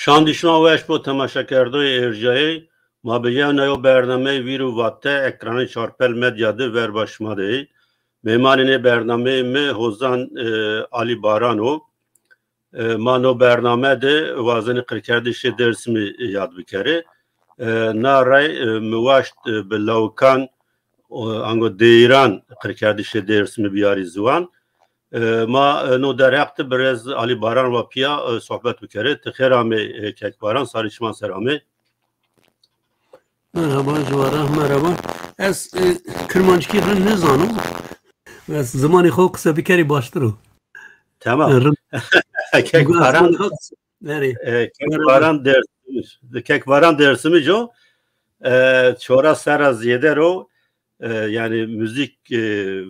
Şandişma weş bo temaşakerdoyê êrjayê ma bi yewna bernameyê vîr û vatte ekranê çarpel medya de verbaşmadê mêmanê bernameyê me Hozan Ali Barano ma no bername de wazenê qirkerdîşê Dêrsimê yad bikere naray miwaşt bi lawkan ango Dêran qirkerdîşê Dêrsimê biyarî ziwan ما نو در حق برز علی باران و پیا صحبت بکره تخیرامه ککباران ساریشمان سرامه مرحبا جواره مرحبا از کرمانچکی رن نزانم از زمانی خوب قصه بکری باشترو tamam kekbaran dersimi jo çora seraz yedero yani müzik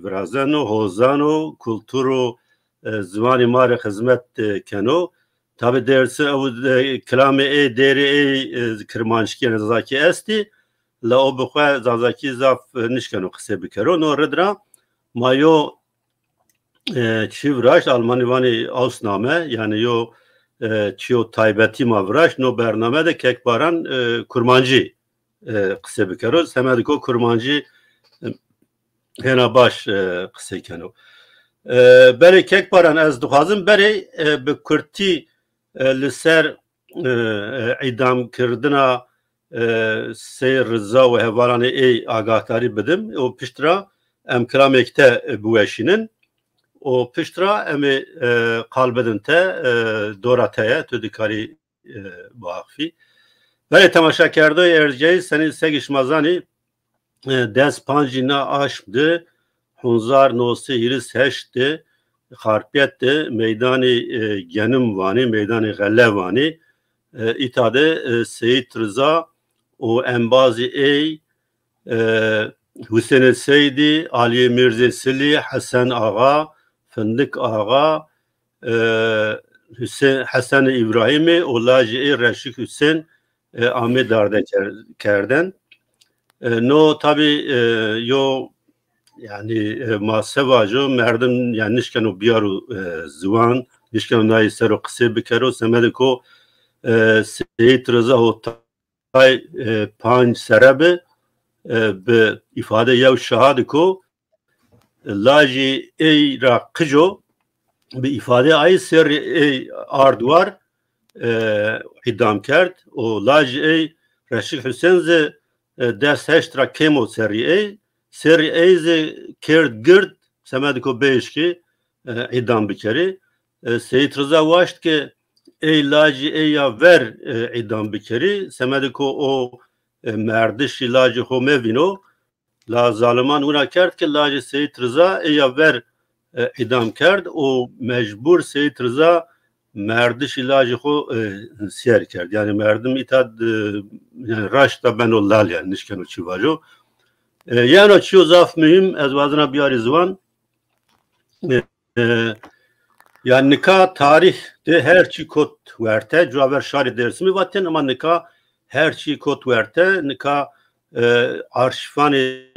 vrazano, hozano, kulturu zmani mare hizmet keno. Tabi dersi o kelame deri Kirmanşki nezaki esti. La o bukha zazaki zaf nişkeno kısa bikero. No redra mayo çivraş Almanivani ausname yani yo çiyo taybeti mavraş no bername de kekbaran kurmancı kısa bikero. Semediko kurmancı hena baş kısa keno. Beri kekbaran ez duhazım beri bi kurti liser idam kirdina seyir rıza ve hevalani ey agahtari bidim. O piştra em kiramekte bu eşinin o piştra emi kalbedin te dorataya tüdikari bağfi. Beri temaşa kerdo erceği senin segişmazani dez pancina aşmdı hunzar nosi hiris heşti harpiyette meydani genim vani meydani gelle vani itade Seyit Rıza o enbazi ey Hüseyin Seydi Ali Mirza Sili Hasan Ağa Fındık Ağa Hüseyin Hasan İbrahim'i Olaji Reşik Hüseyin Ahmet Darda kerden no tabi yo yani masevajo merdim yani nişkeno biyaru zvan nişkeno nayi sero kısa bikero semediko Seyit Rıza o tay panç serebe be ifade yev şahadiko laji ey ra kıjo be ifade ay ser ey arduar idam kert o laji ey Reşik Hüseyin ze ders heştra kemo seri ey seri eyze kert gird semediko beşki idam bikeri Seyit Rıza vaşt ki ey laci ey ya ver idam bikeri semediko o merdiş laci homevino la zaliman una kert ki laci Seyit Rıza ey ya ver idam kert o mecbur Seyit Rıza merdiş laci ho siyer kert yani merdim itad yani raşta ben o lal yani nişken o çivajo yani o çiyo zaf mühim ez vazına biyari zvan yani nika tarih de her çi kot verte cuaver şari dersimi vaten ama nika her çi kot verte nika arşivani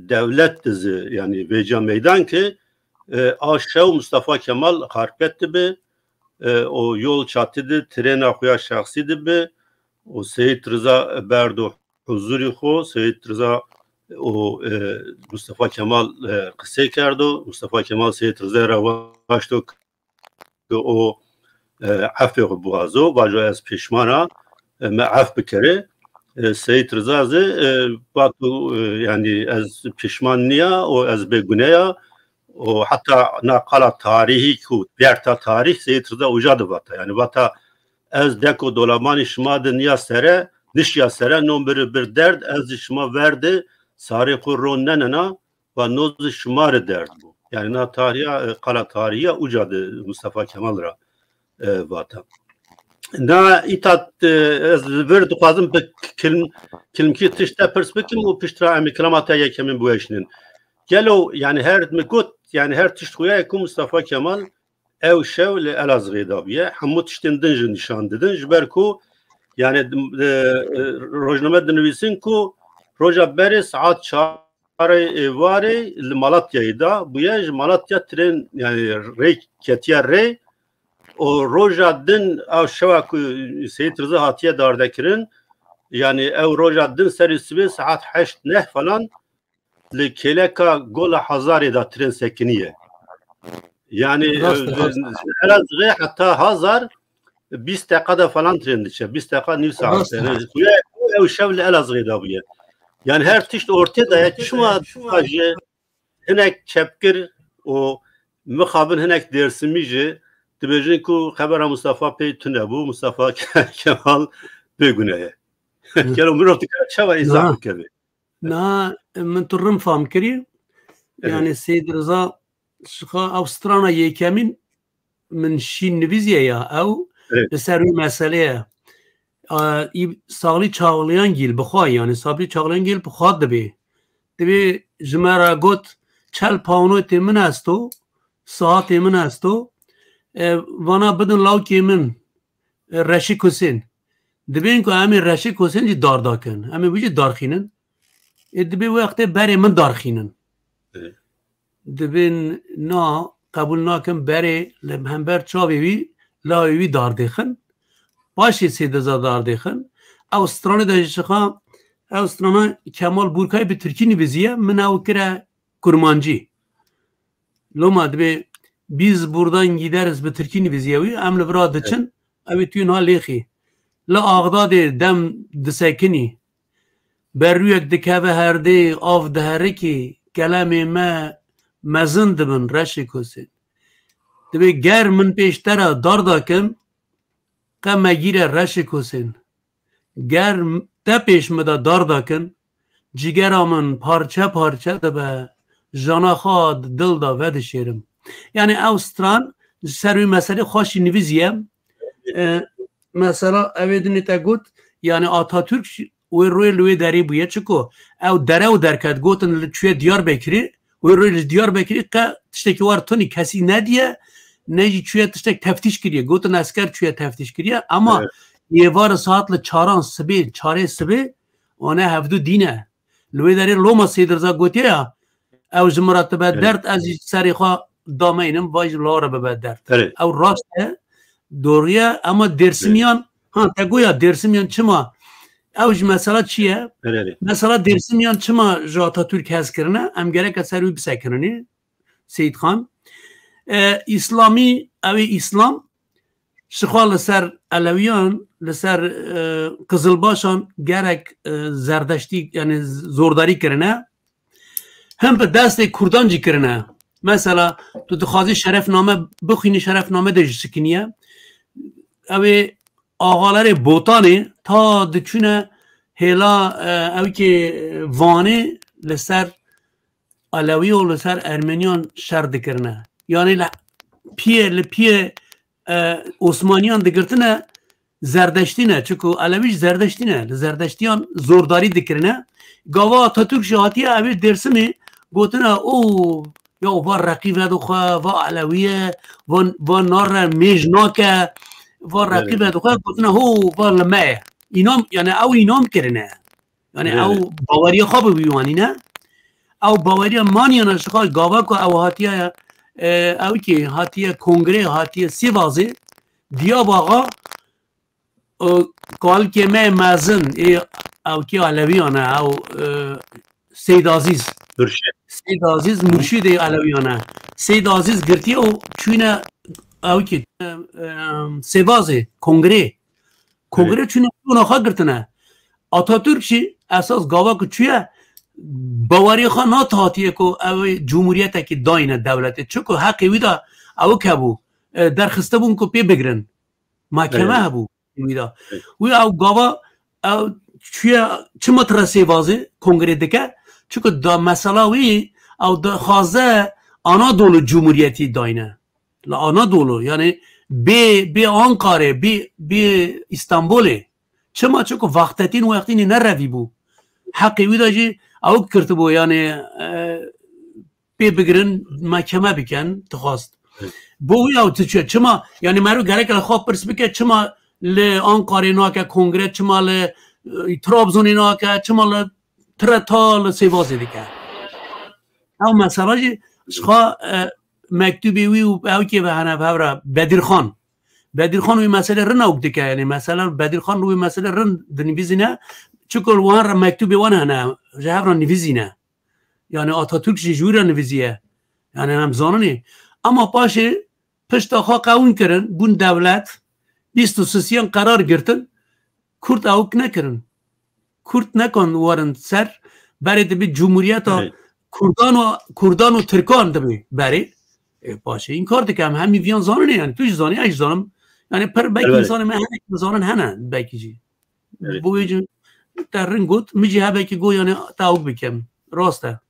devlet dizi yani veca meydan ki aşağı Mustafa Kemal harpetti be o yol çatıdı tren akuya şahsiydi be o Seyit Rıza berdo huzuri ho Seyit Rıza o Mustafa Kemal kısa kerdo Mustafa Kemal Seyit Rıza ravaşto o affı buazo vajo az pişmana me af bikere Seyit Rıza ze batu yani az pişman niya o az beguneya o hatta nakala tarihi ku derta tarih Seyit Rıza ucadı vata yani vata az deko dolamani şmadı niya sere nişya sere non bir derd az şma verdi Sarı kurron nenena ve noz şmar derdi bu. Yani na tarihe kala tarihe ucadı Mustafa Kemal'ra vatan. Na itat bir duazım kilmki tişte perspektim o piştra emikramata yekemin bu eşinin. Gelo yani her mikut yani her tiştkuya ku Mustafa Kemal ev şev le Elazığ'da hamu tiştin dinj nişan dedin jberku yani rojname dinvisin ku Roja beri saat çare vare Malatya'yı da bu yaj Malatya tren yani rey ketiya rey o roja din ev şeva ku Seyit Rıza hatiye dardekirin yani ev roja din seri sibi saat 8 9 falan li keleka gola hazari da tren sekiniye. Yani Elazığ hatta hazar 20 dakikada falan tren diçe. 20 dakika nil saat. Ev şevli Elazığ'da bu ya. Yani her tişt ortada ya çuma taje hinek çepkir o mukabın hinek dersimici dibejin ku habera Mustafa Peytune bu Mustafa Kemal Begüne'ye. Kelo müroftik çava izah kebe. Na من ترم فهم کری یعنی سید رضا شخا اوسترانا یکمین من شین نویزیه یا او بسروی مسئله سالی چاولیان گیل بخواه یعنی سالی چاولیان گیل بخواه دبی جمعه گوت چل پاونو تیمن هستو ساعت تیمن هستو وانا بدن لاو که من رشی کسین دبی اینکو همین رشی کسین جی دار داکن همین بجی دارخینن دبی وقتی بری من دارخینن دبین نا قبول ناکن بری هم بر چاوی وی لاوی دار دیخن باشی سیدزا دار دیخن اوسترانی داشتخا اوسترانا کمال بورکای به ترکی نویزیه من او کره کرمانجی لما دبی biz buradan gideriz به ترکی نویزیه وی امل براده چن اوی توی نها لیخی لا آغداد دم دسکنی بر رویک دکوه هرده آف دهره که کلمه ما مزن دبن رشی کسید دبی گر من پیشتره دار داکم قم گیره رشی کسید گر تا پیش مده دار داکن جگر آمن پارچه پارچه دبه جانا خواد دل دا ود شیرم یعنی اوستران سروی مسئله خوشی نویزیم مثلا اویدنی تا گوت یعنی آتاتürk و روی لوی دری بویه چکو او دره و درکت گوتن چوی دیار بکری و روی دیار بکری که تشتکی وار تونی کسی ندیه نجی چوی تشتک تفتیش کریه گوتن اسکر چوی تفتیش کریه اما یه وار ساعت لچاران سبی چاره سبی آنه هفدو دینه لوی دری لوما سیدرزا گوتیه او جمرات به درد از سری خواه دامه اینم واج لاره به درد او راسته دوریه اما درسمیان ها تگویا درسمیان چما اوج مثلا چیه؟ مثلا درسمیان چما جاتا ترک هست کرنه ام گره که سروی بسکننی سید خان اسلامی اوی اسلام شخوال لسر علویان لسر قزلباشان گرک زردشتی یعنی زورداری کرنه هم به دست کردان جی کرنه مثلا تو دخوازی شرف نامه بخینی شرف نامه ده سکنیه اوی آغالر بوتانی تا دچونه هلا اوی که وانه لسر علوی و لسر ارمنیان شرد کرنه یعنی پیه عثمانیان دگرتنه زردشتینه چکو علویش زردشتینه زردشتیان زورداری دکرنه گاوا تا ترک شهاتیه اویش درسمی گوتنه او یا و رقیب دوخه و علویه و نار میجناکه و رقیب دوخه گوتنه هو و لمه اینام یعنی او اینام کرنه یعنی او باوری خواب بیوانی نه او باوری مانیانه شخواه گاوا که او هاتیه او که هاتیه کنگره هاتیه سیوازه دیا باقا کال که من مازن او که علویانه او سید عزیز سید عزیز مرشد علویانه سید عزیز گرتی او چونه او که سیوازه کنگره چونه اونا خواه گرتنه آتاتürk چی اساس گاوا که چویه باوری خواه ناتاتیه که او جمهوریت که داینه دولته چکو حقی ویدا او که بو در خسته بون که پی بگرن محکمه بو ویدا وی او گاوا او چه مطرح سیوازه کنگره دکه چکو دا مسئله وی او دا خوازه آنادولو جمهوریتی داینه آنادولو یعنی بی آنکاره بی استانبوله چکو وقتین نروی بو حقی ویدا جی او کرده بو یعنی پی بگرن محکمه بکن تخواست بوی او تچه چما یعنی مرو گره خواب پرس بکه چما ل آنکاره ناکه کنگره چما ل ترابزونی ناکه چما ل ترتال سیوازی دیگه او مسئله جی شخوا مکتوبی وی او که به هنه بدر خان بدیل خان وی مسئله رن اوک که یعنی مثلا بدیل خان روی مسئله رن دنیویزینه چکل وان را مکتوب وان هنه جهاب را نویزینه یعنی آتاتورک جوی را نویزیه یعنی هم زانونی اما پاشه پشت آخا قاون کرن بون دولت 23 قرار گرتن کرد اوک نکرن کرد نکن وارن سر برای دبی جمهوریت کردان و ترکان دبی برای باشه این کار دکم همی ویان زانه یعنی توش زانه ایش زانم یعنی پر بیک انسان من هنه زانن هنه بیکی جی بویجم در رنگوت میجی ها بیکی گو یعنی تاوک بکم راسته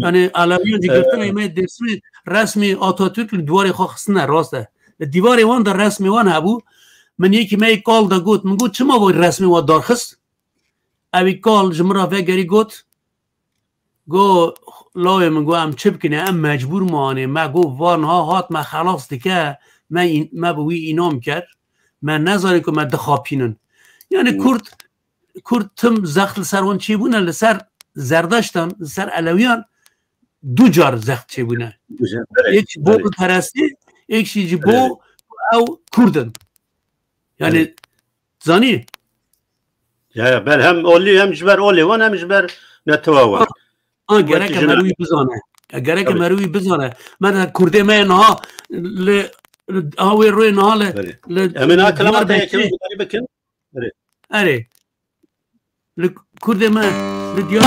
یعنی علویان جی گرتن ایمه درسمی رسمی آتاتورک دواری خواستنه راسته دیواری وان در رسمی وان هبو من یکی می کال دا گوت من گوت چما باید رسمی وان دار خست اوی کال جمرا وگری گوت گو لای من گو ام چه بکنه ام مجبور مانه ما گو وان ها هات ما خلاص دیگه ما بوی اینام کرد من نذاری که ما دخابینن یعنی کرد تم زخل سروان چی بونه لسر زردشتن لسر علویان دو جار زخل چی بونه یک بو پرستی یک شیجی بو او کردن yani zani ya ben hem oli hem jber oli wan hem jber netwa gerek meruy bizane gerek meruy bizane men kurde me na le awe roy na le emin aklama da yekin bakin are le kurde me le diyor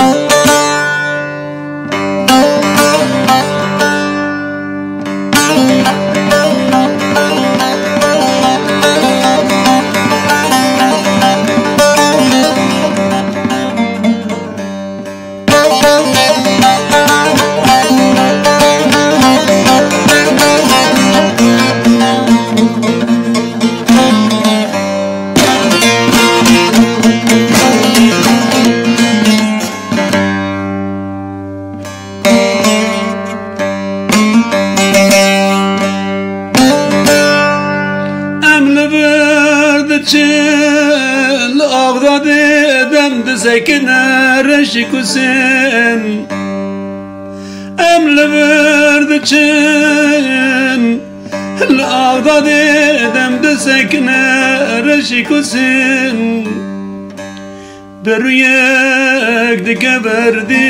Zekine reşikusin Emle verdi çin L'ağda dedem de zekine reşikusin Beruyek de geberdi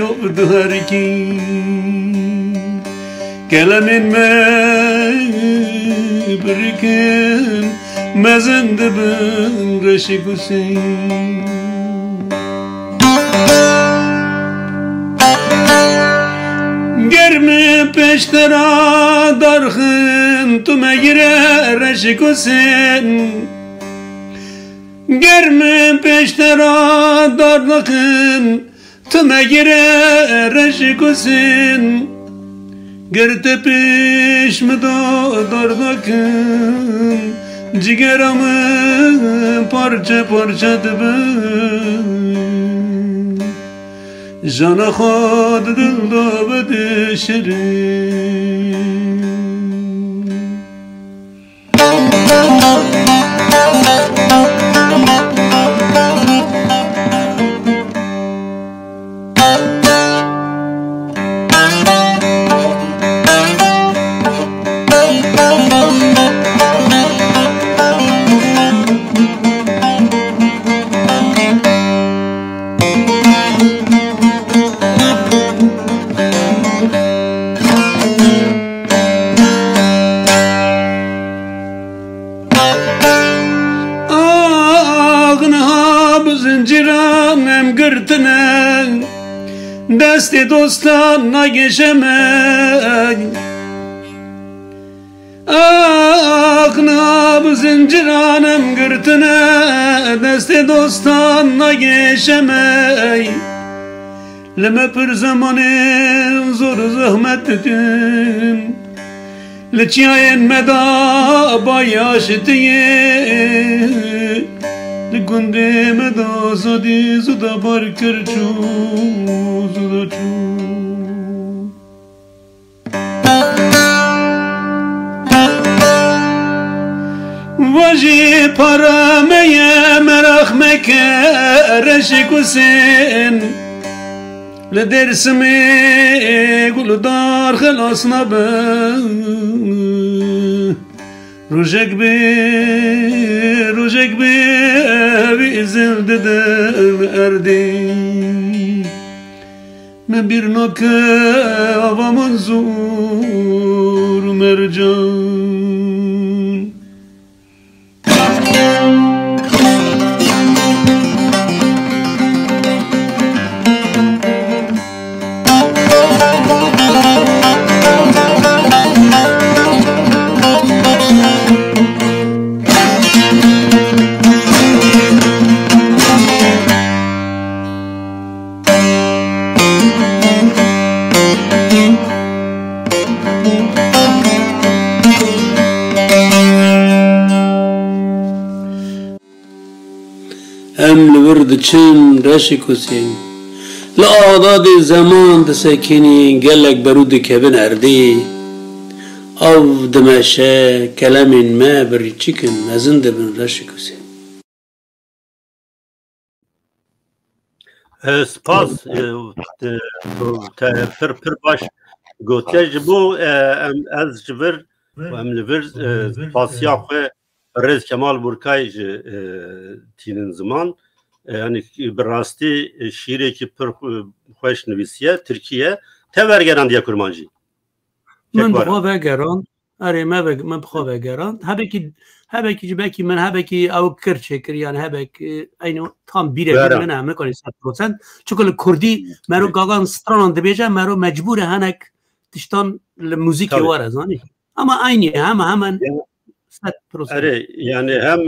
Obdu herki Kelemin me birikin Mezinde ben reşik Hüseyin Germe peştera darhın Tüme gire reşik Hüseyin Germe peştera darhın Tüme gire reşik Hüseyin Gerte peş mi dardakın Cigeramı parça parça dıbın Jana khad dilda bedişerim Desti dostana geçemek Aknab zinciranem gırtına Desti dostana geçemek Leme pır zamanı zor zahmet dedim Leçiyen meda bayaş diye Gundeme da zadi zuda barker çu zuda çu Vaji parameye merak meke reşik Hüseyin Le dersimi guldar khalasna ben روزک به وی زنده دم اردی من بیر نکه و منظور مرجان ام لورد چن رشی کسین لآداد زمان دسکنی گلک برود کبن اردی او دمشه کلم ما بری چیکن ازند بن رشی کسین سپاس پر باش گوتیا جبو از جبر و ام لور پاسیا خو رز کمال بورکای تینن زمان yani براستی شیری که پر خوش نویسیه ترکیه تورگران دیا کرمانجی من بخواه بگران اره من بخواه بگران هبه کی جبکی من هبه کی او کر چکر یعنی هبه کی اینو tam bire من هم نکنی 100% چون کردی مرو گاگان ستران دبیجه مرو مجبور هنک تشتان موزیک واره زانی ama aynı hemen yani hem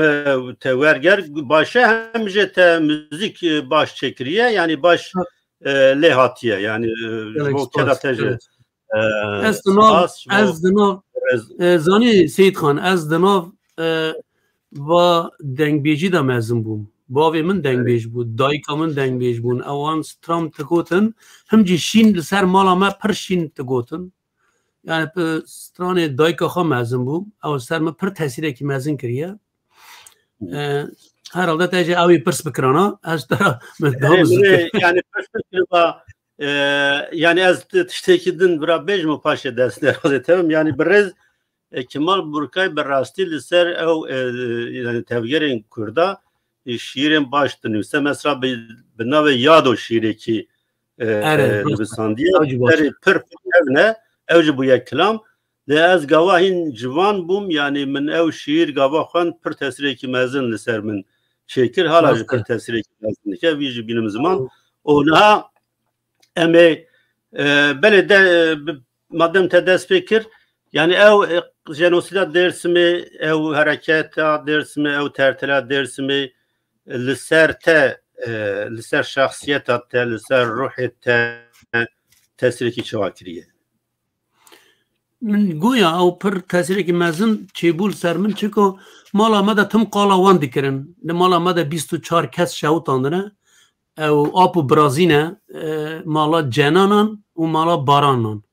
teverger başa hem te müzik baş çekiriye yani baş lehatiye yani bu kedatece az dinav zani Seyit Khan az dinav و دنگبیجی دا مزن بوم باوی من دنگبیج بود دایکا من دنگبیج بون اوان سترام تگوتن هم جی شین لسر مالا ما پر شین تگوتن yani strane dayka ha mezun bu ama serme per tesire ki mezun kiriye herhalde tece avi pers bikrana az tara yani perspektiva yani az tiştekidin bira bej mu paşa dersler tamam yani biraz Kemal Burkay berasti liser ev yani tevgerin kurda şiirin baştı nüse mesela binave yado şiiri ki nüsandiye per evne evci bu yeklam de az gavahin civan bum yani min ev şiir gavahan per tesireki mezun liser min çekir hala per tesireki mezun ke vici bilim zaman ona eme beni de madem tedes fikir yani ev jenosida dersimi ev hareketa dersimi ev tertela dersimi liser şahsiyet te liser ruhete tesireki çavakiriye من گویا او پر تاثیری که مزن چیبول سر من چیکو مالا مده تم قالا وان دیکرن ده مالا مده 24 کس شوتاندنه او آپو برازینه مالا جنانان و مالا بارانان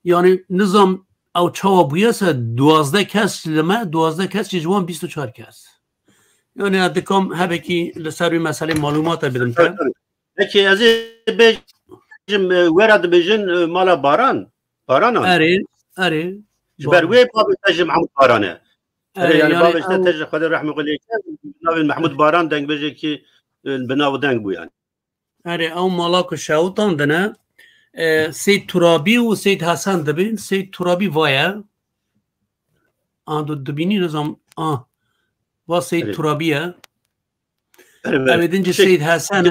یعنی نظام او چاوا بویسه 12 کس لما 12 کس جوان 24 کس یعنی ادکام هبه کی لسر مسئله معلومات بدم که پeki از بجم ورد بجن مالا بارانان اره جبر وی باب تاج محمود بارانه yani bab işte tecrübe kadar rahmetli Nabil Mahmud Baran denk bece ki binav denk bu yani. اره او مالاک شاوتان دنه سید ترابی و سید حسن دبین سید ترابی وایا دو دبینی نظام و سید ترابیه اودینج سید حسن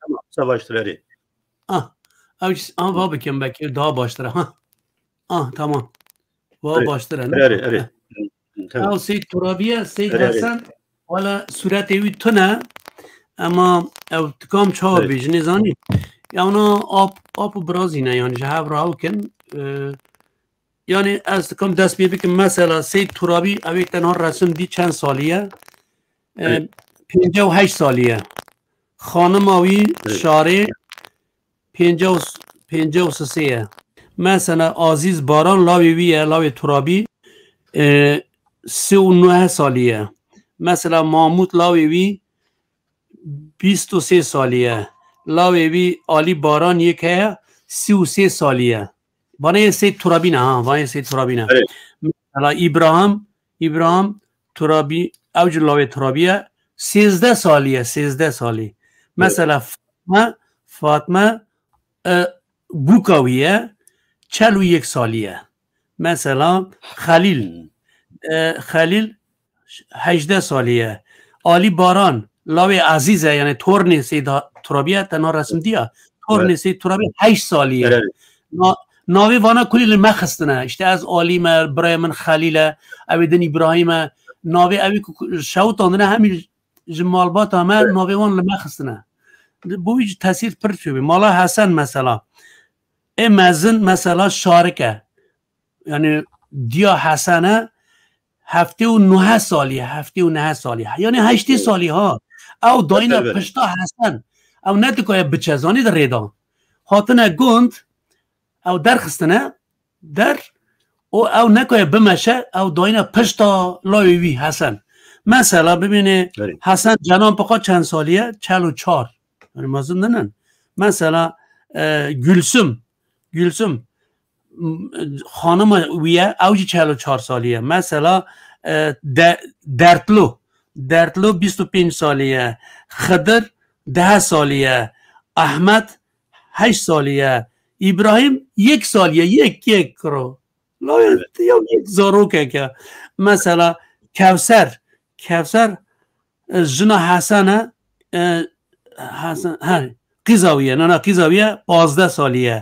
tamam savaştırları. Va bakayım belki daha başlara tamam. Va başlara. Evet. Tamam. Seyit Turabiye, Seyit Hasan valla suret evi tune ama ev tıkam çağı bejini zani. Ya ona ap brazine yani cehav rahuken yani az tıkam dest bikim mesela Seyit Turabi evi tenha resim di çend saliye 58 saliye. Hanım avi şare 53 مثلا عزیز باران لاوی ویه لاوی ترابی 39 سالیه مثلا محمود لاوی وی 23 سالیه لاوی وی علی باران یکه 33 سالیه بانه سید ترابی نه مثلا ابراهیم ابراهیم ترابی اوج لاوی ترابیه 13 سالیه 13 سالی مثلا فاطمه بوکاویه 41 سالیه مثلا خلیل 18 سالیه علی باران لاوی عزیزه یعنی تورنی سید ترابیه تنها رسم دیا تورنی سید ترابیه 8 سالیه ناوی وانا کلی مخستنه اشته از علی برای من خلیله اویدن ابراهیم ناوی اوی شو تاندنه همین جمالبات همه ناوی وان لمخستنه بویج تاثیر پر شوی مالا حسن مثلا مزن مثلا شارکه یعنی دیا حسنه 79 سالیه یعنی 8 سالی ها او داینا پشتا حسن او ندکای بچزانی در ریدان هاتنه گوند او در خستنه در او نکای بمشه او داینا پشتا لایوی حسن مثلا ببینه حسن جنان پقا چند سالیه 44 یعنی مازن ننن مثلا گلسم خانم ویه اوجی 44 سالیه مثلا درتلو 25 سالیه خضر 10 سالیه احمد 8 سالیه ابراهیم 1 سالیه یک کرو یک زاروکه که مثلا کوثر جنا حسن قیزاویه نه قیزاویه 15 سالیه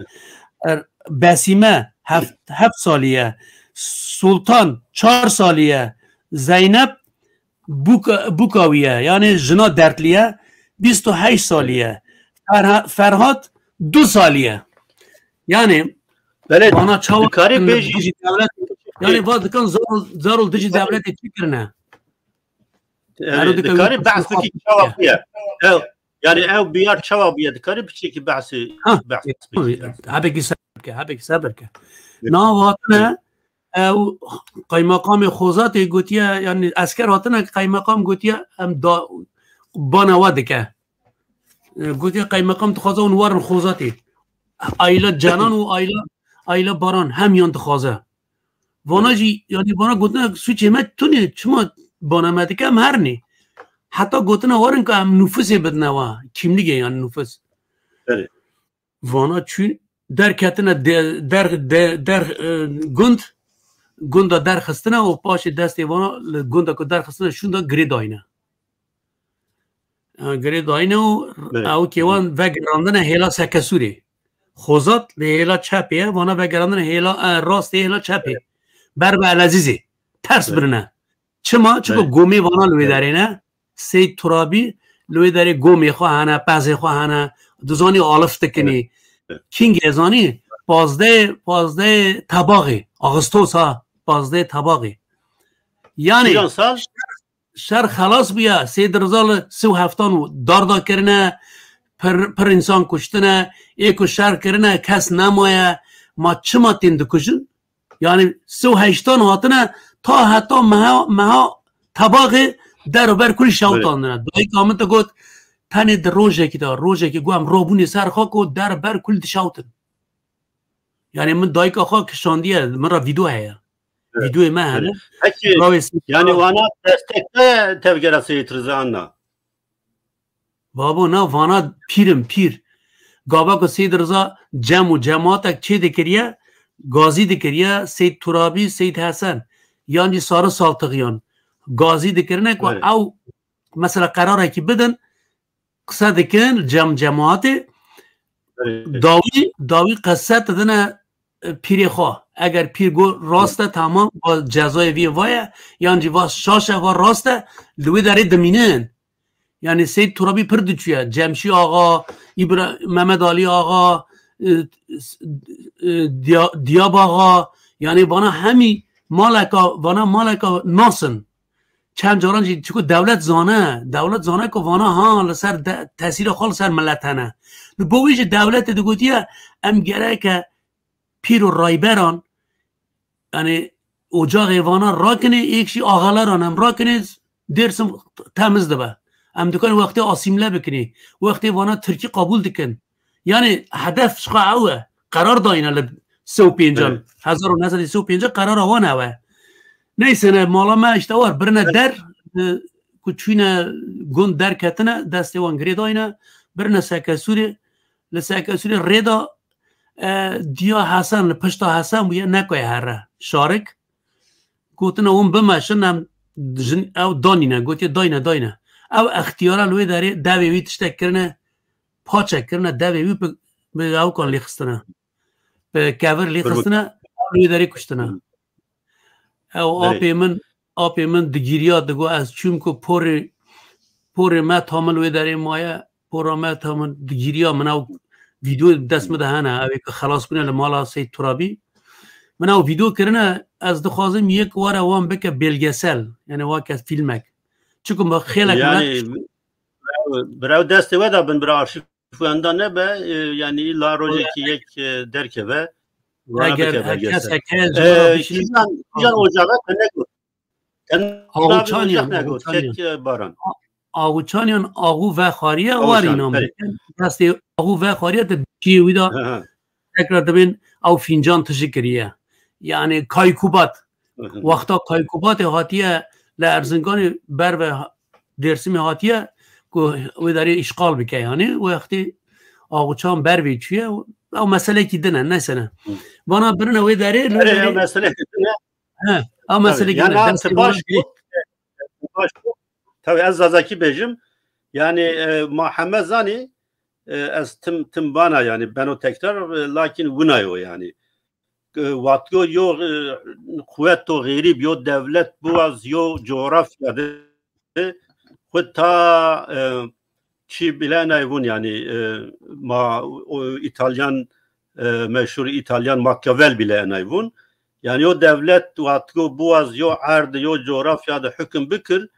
بسیمه 7 سالیه سلطان 4 سالیه زینب بوکاویه یعنی جنا درتلیه 28 سالیه فرهاد 2 سالیه یعنی بله کاری بیجی یعنی وقت کن زارول دجی دولت چی کرنه کاری بحث کی چوابیه یعنی او بیار چوابیه کاری بچی کی بحث هبه صبر که نا واتنه او قایمقام خوزات گوتیه یعنی اسکر هاتنه قایمقام گوتیه هم بانواده که گوتیه قایمقام تخوازه اونوارن خوزاتی ایلا جنان و ایلا باران همیان تخوازه وانا جی یعنی وانا گوتنه سوچه ما تونی چما بانمده که هم هر نی حتی گوتنه وارن که هم نفسه بدنه و کیملیگه یعنی نفس وانا چون در کتنه در گنده در خستنه و پاش دستی وانا گنده که در خستنه شونده گرید آینه و او که وان وگراندن هیلا سکسوری خوزات هیلا چپیه وانا وگراندن هیلا راست هیلا چپی بر به العزیزی ترس برنه چما گومی وانا لوی داره نه سید ترابی لوی داره گومی خواهنه پزه خواهنه دوزانی آلف تکنی کینگ ازانی پازده طباقی آغسطوس ها پازده طباقی یعنی شر خلاص بیا سید رزال 37 داردا کرنه پر انسان کشتنه ایکو شر کرنه کس نمایه ما چما تند کشن یعنی 38 هاتنه تا حتی مها طباق در و بر کلی شوتان نه دایی کامنت گفت تنه در روژه که گوهم روبونی سر خاک و در بر کل شوتن یعنی من دایی که خاک کشاندیه من را ویدیو هیا ویدیو من هنه یعنی وانا دستکه تفگر سید رزان نه بابا نه وانا پیر گابا که سید رزا جماعت چه دکریه گازی دکریه سید ترابی سید حسن یعنی سارا سالتقیان گازی دکرنه که او مثلا قراره که بدن قصه دکن جماعت داوی قصه تدنه پیر خواه اگر پیر گو راسته تمام با جزای وی وایه یعنی با شاشه و راسته لوی داره دمینن یعنی سید ترابی پرد چویه جمشی آقا محمد علی آقا دیاب آقا یعنی وانا همی مالکا ناسن چند جاران جی چکو دولت زانه که وانا ها لسر تاثیر خال سر ملتانه بویش دولت دگوتیه ام گره که پیر و رایبران یعنی اجاق وانا را کنه ایکشی آغالران هم را کنه درسم تمز دبه ام دکان وقتی آسیمله بکنی وقتی وانا ترکی قبول دکن یعنی هدف شخواه اوه قرار داینه 35 1935 قرار آوانه اوه neyse ne malama işte var birine der kuçine gund der ketine deste wan gredayna birine sekesuri le sekesuri reda diya Hasan pişta Hasan bu ya nekoy herre şarik gotine on bemaşın jin ev danine gotiye dayna ev ihtiyara lوی deri devi wî tiştekirine paçekirine devi wî be ew kan lêxistine be kever lêxistine lوی deri kuştine ew apê min digîriya digo ez çûm ku porê me tamil wê derê maye pora me tamil digîriya min ew vîdyo dest min de hene ew ê ku xelas bûne li mala Seyid Turabî min ew vîdyo kirine ez dixwazim yek were wan bike belgesel yani wake filmek çünkü me xêlek yani birav destê we da bin bira arşîv wenda nebe yani illa rojekî yek derkeve eğer herkes Can ocağa Avuçanyan avu ve xariye var inam. Desti avu ve xariye de ki vida tekrar da ben av fincan teşekküriye. Yani kaykubat. Vakta kaykubat hatiye la Erzincan'ı ber ve Dersim'i hatiye ku vedari işgal bike yani vakti avuçan ber biçiye o mesele ki dene neyse. Bana birine vedari mesele o mesele ki tabii ez zazaki bejim yani Muhammed Zani ez tim bana yani ben o tekrar lakin vunayo yani vatgo yo kuvvet o gırib yo devlet bu az yo coğrafya hatta ki bilenay vun yani o İtalyan meşhur İtalyan Machiavelli bilenay vun yani o devlet vatgo bu az yo erd yo coğrafyada hüküm bikir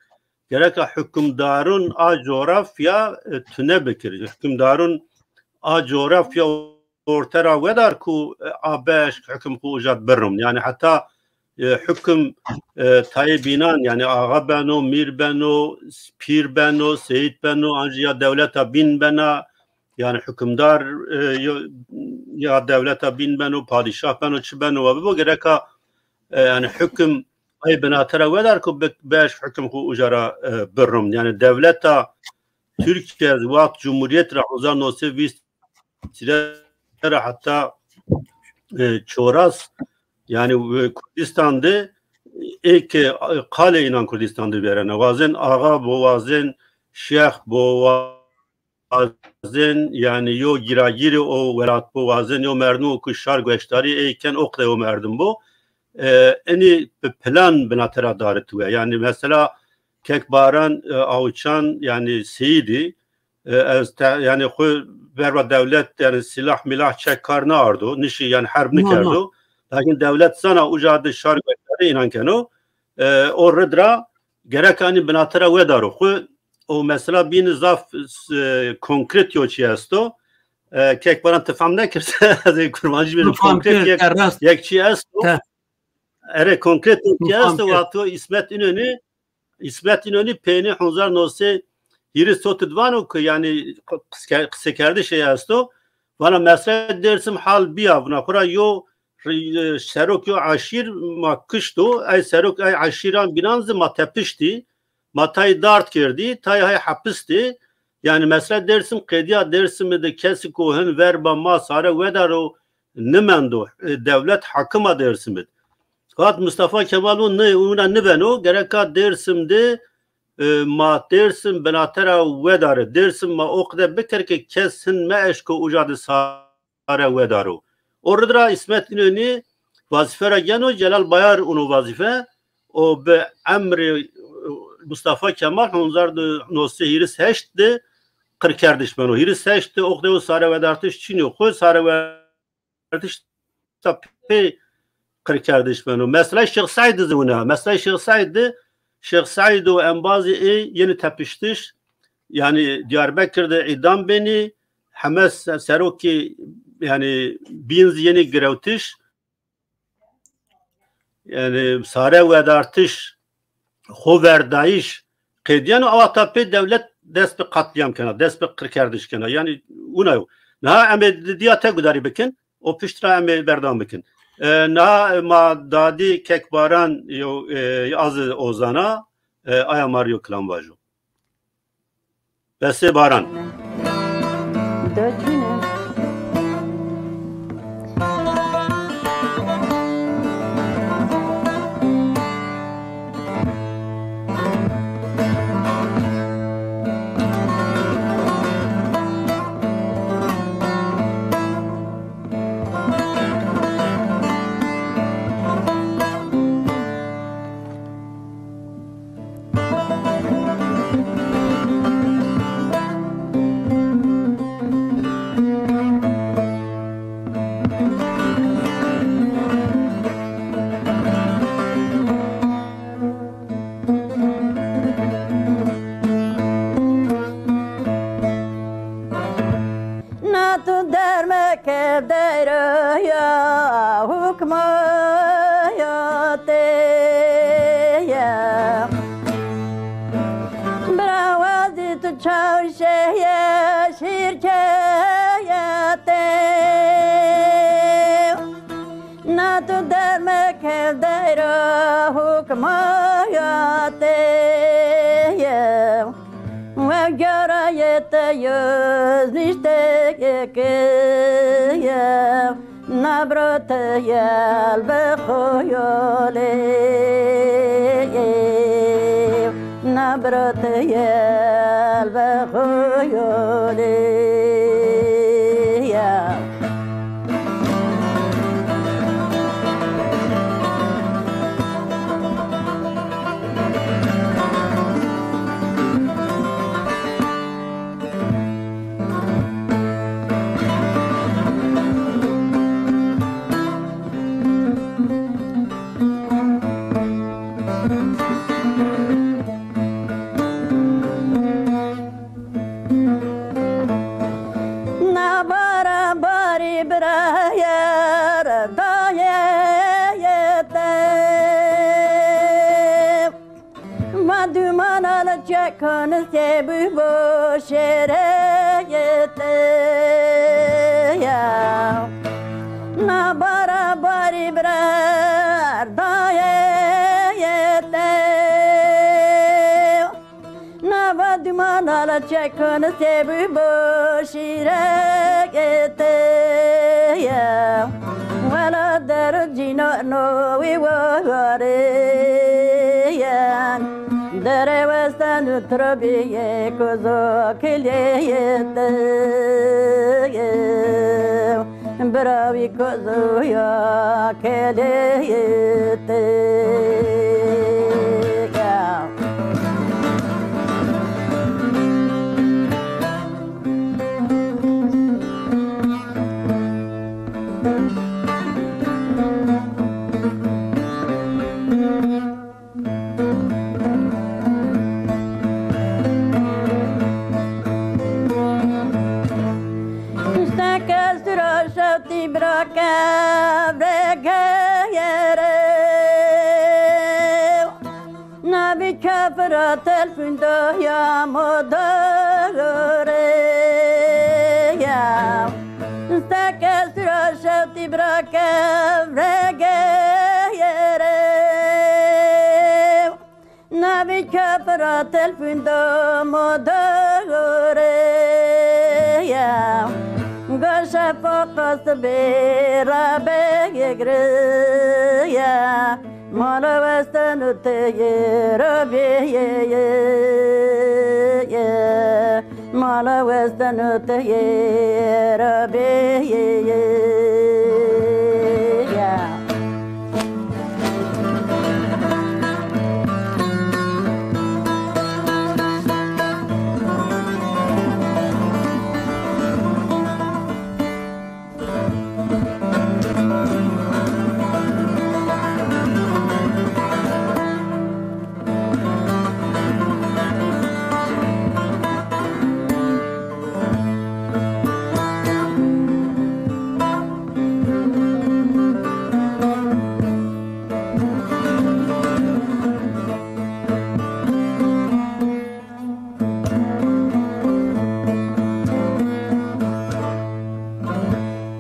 gerek hükümdarın a coğrafya tüne bikir hükümdarın a coğrafya ortara vedar ku abeş hüküm ku ujad berrum yani hatta hüküm tayyibinan yani ağa beno mir beno pir beno seyit beno ancak devlete bin bena yani hükümdar ya devlete bin beno padişah beno çi beno ve bu gerek yani hüküm ay binatara vedar ku beş hüküm ku ujara berrum yani devleta Türkiye Vakt Cumhuriyet Rahuzan Nose Vist hatta Çoras yani Kürdistan'da ilk kale inan Kürdistan'da verene vazen ağa boğazın şeyh boğazın yani yo giragiri o velat boğazın yo mernu kuşar göçtari eyken okla o merdim bu eni plan binatera daretüye yani mesela Kekbaran Avuçan yani Seyidi yani verva devlet yani silah milah çekkarna ardu nişi yani harbni kerdu lakin devlet sana ucadı şarkıları inankeno o redra gerek hani binatera vedaru o mesela bir zaf konkret yoçi esto Kekbaran tefam nekirse kurmancı bir konkret yekçi esto ere konkret yoçi esto vatı İsmet İnönü peyni hunzar nose yeri sotudvanu ki yani kısekerdi şey asto bana mesele dersim hal biya buna kura yo serok yo aşir ma kışto ay serok ay aşiran binanzı ma tepişti ma tay dart girdi tay hay hapisti yani mesele dersim kediya dersim de kesi kohen verba ma sare vedaro nimendo devlet hakıma dersim Kat Mustafa Kemal'un ne beno gereka dersimde ma dersim benatera vedare dersim ma okde bekar ki kesin me eşko ucadı sare vedaro orada İsmet İnönü vazifera geno Celal Bayar onu vazife o be emri Mustafa Kemal onzardı nosi hiris heşti kırkerdiş beno hiris heşti okde o sare vedartış çiniyor koy sare vedartış tabi kardeş beno mesela Şeyh Said zuna mesela Şeyh Said o enbazı yeni tepiştiş yani Diyarbakır'da idam beni Hamas Seroki yani binz yeni grevtiş yani sare ve dartış hoverdayış kediyan avatape devlet dest bir katliam kana dest bir kardeş kana yani una na ame diyate gudari bekin o piştra ame berdam bekin Na ma dadi kekbaran yo az ozana aya Mario Klambajo. Bese baran. Bravi kozuya keleyete Telfundo ya modore ya Staka sura shauti braka vrege yere Nabi kapra telfundo modore ya Gosha poqas bera begre ya Mala westanu te rabi Mala westanu te rabi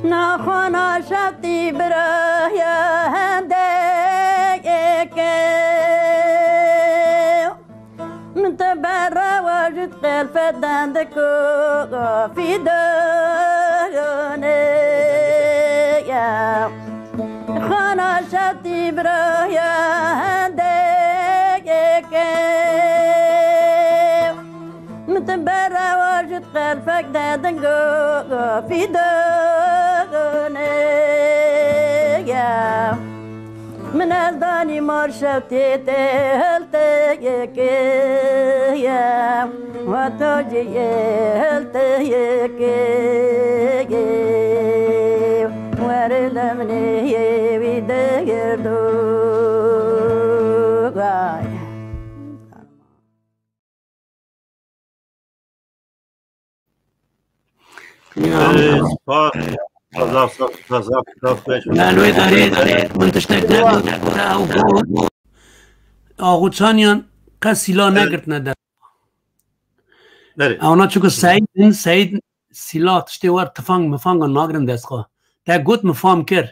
Na khana shati braya الفتان دكو في دوني يا خانا شتي برايا هندك متبرع واجد قلبك دادنكو في دوني يا من الداني مرشبتي تهلتك يا وتوجي هلتك ورلمني بيدير دوغاي لانوی داره من تشتک نگوره او بود آغوچانیان قد سیلا نگرد نده اونا چوکو سعید سیلا تشتی وار تفنگ مفنگا ناگرن دست خواه تا گوت مفهم کر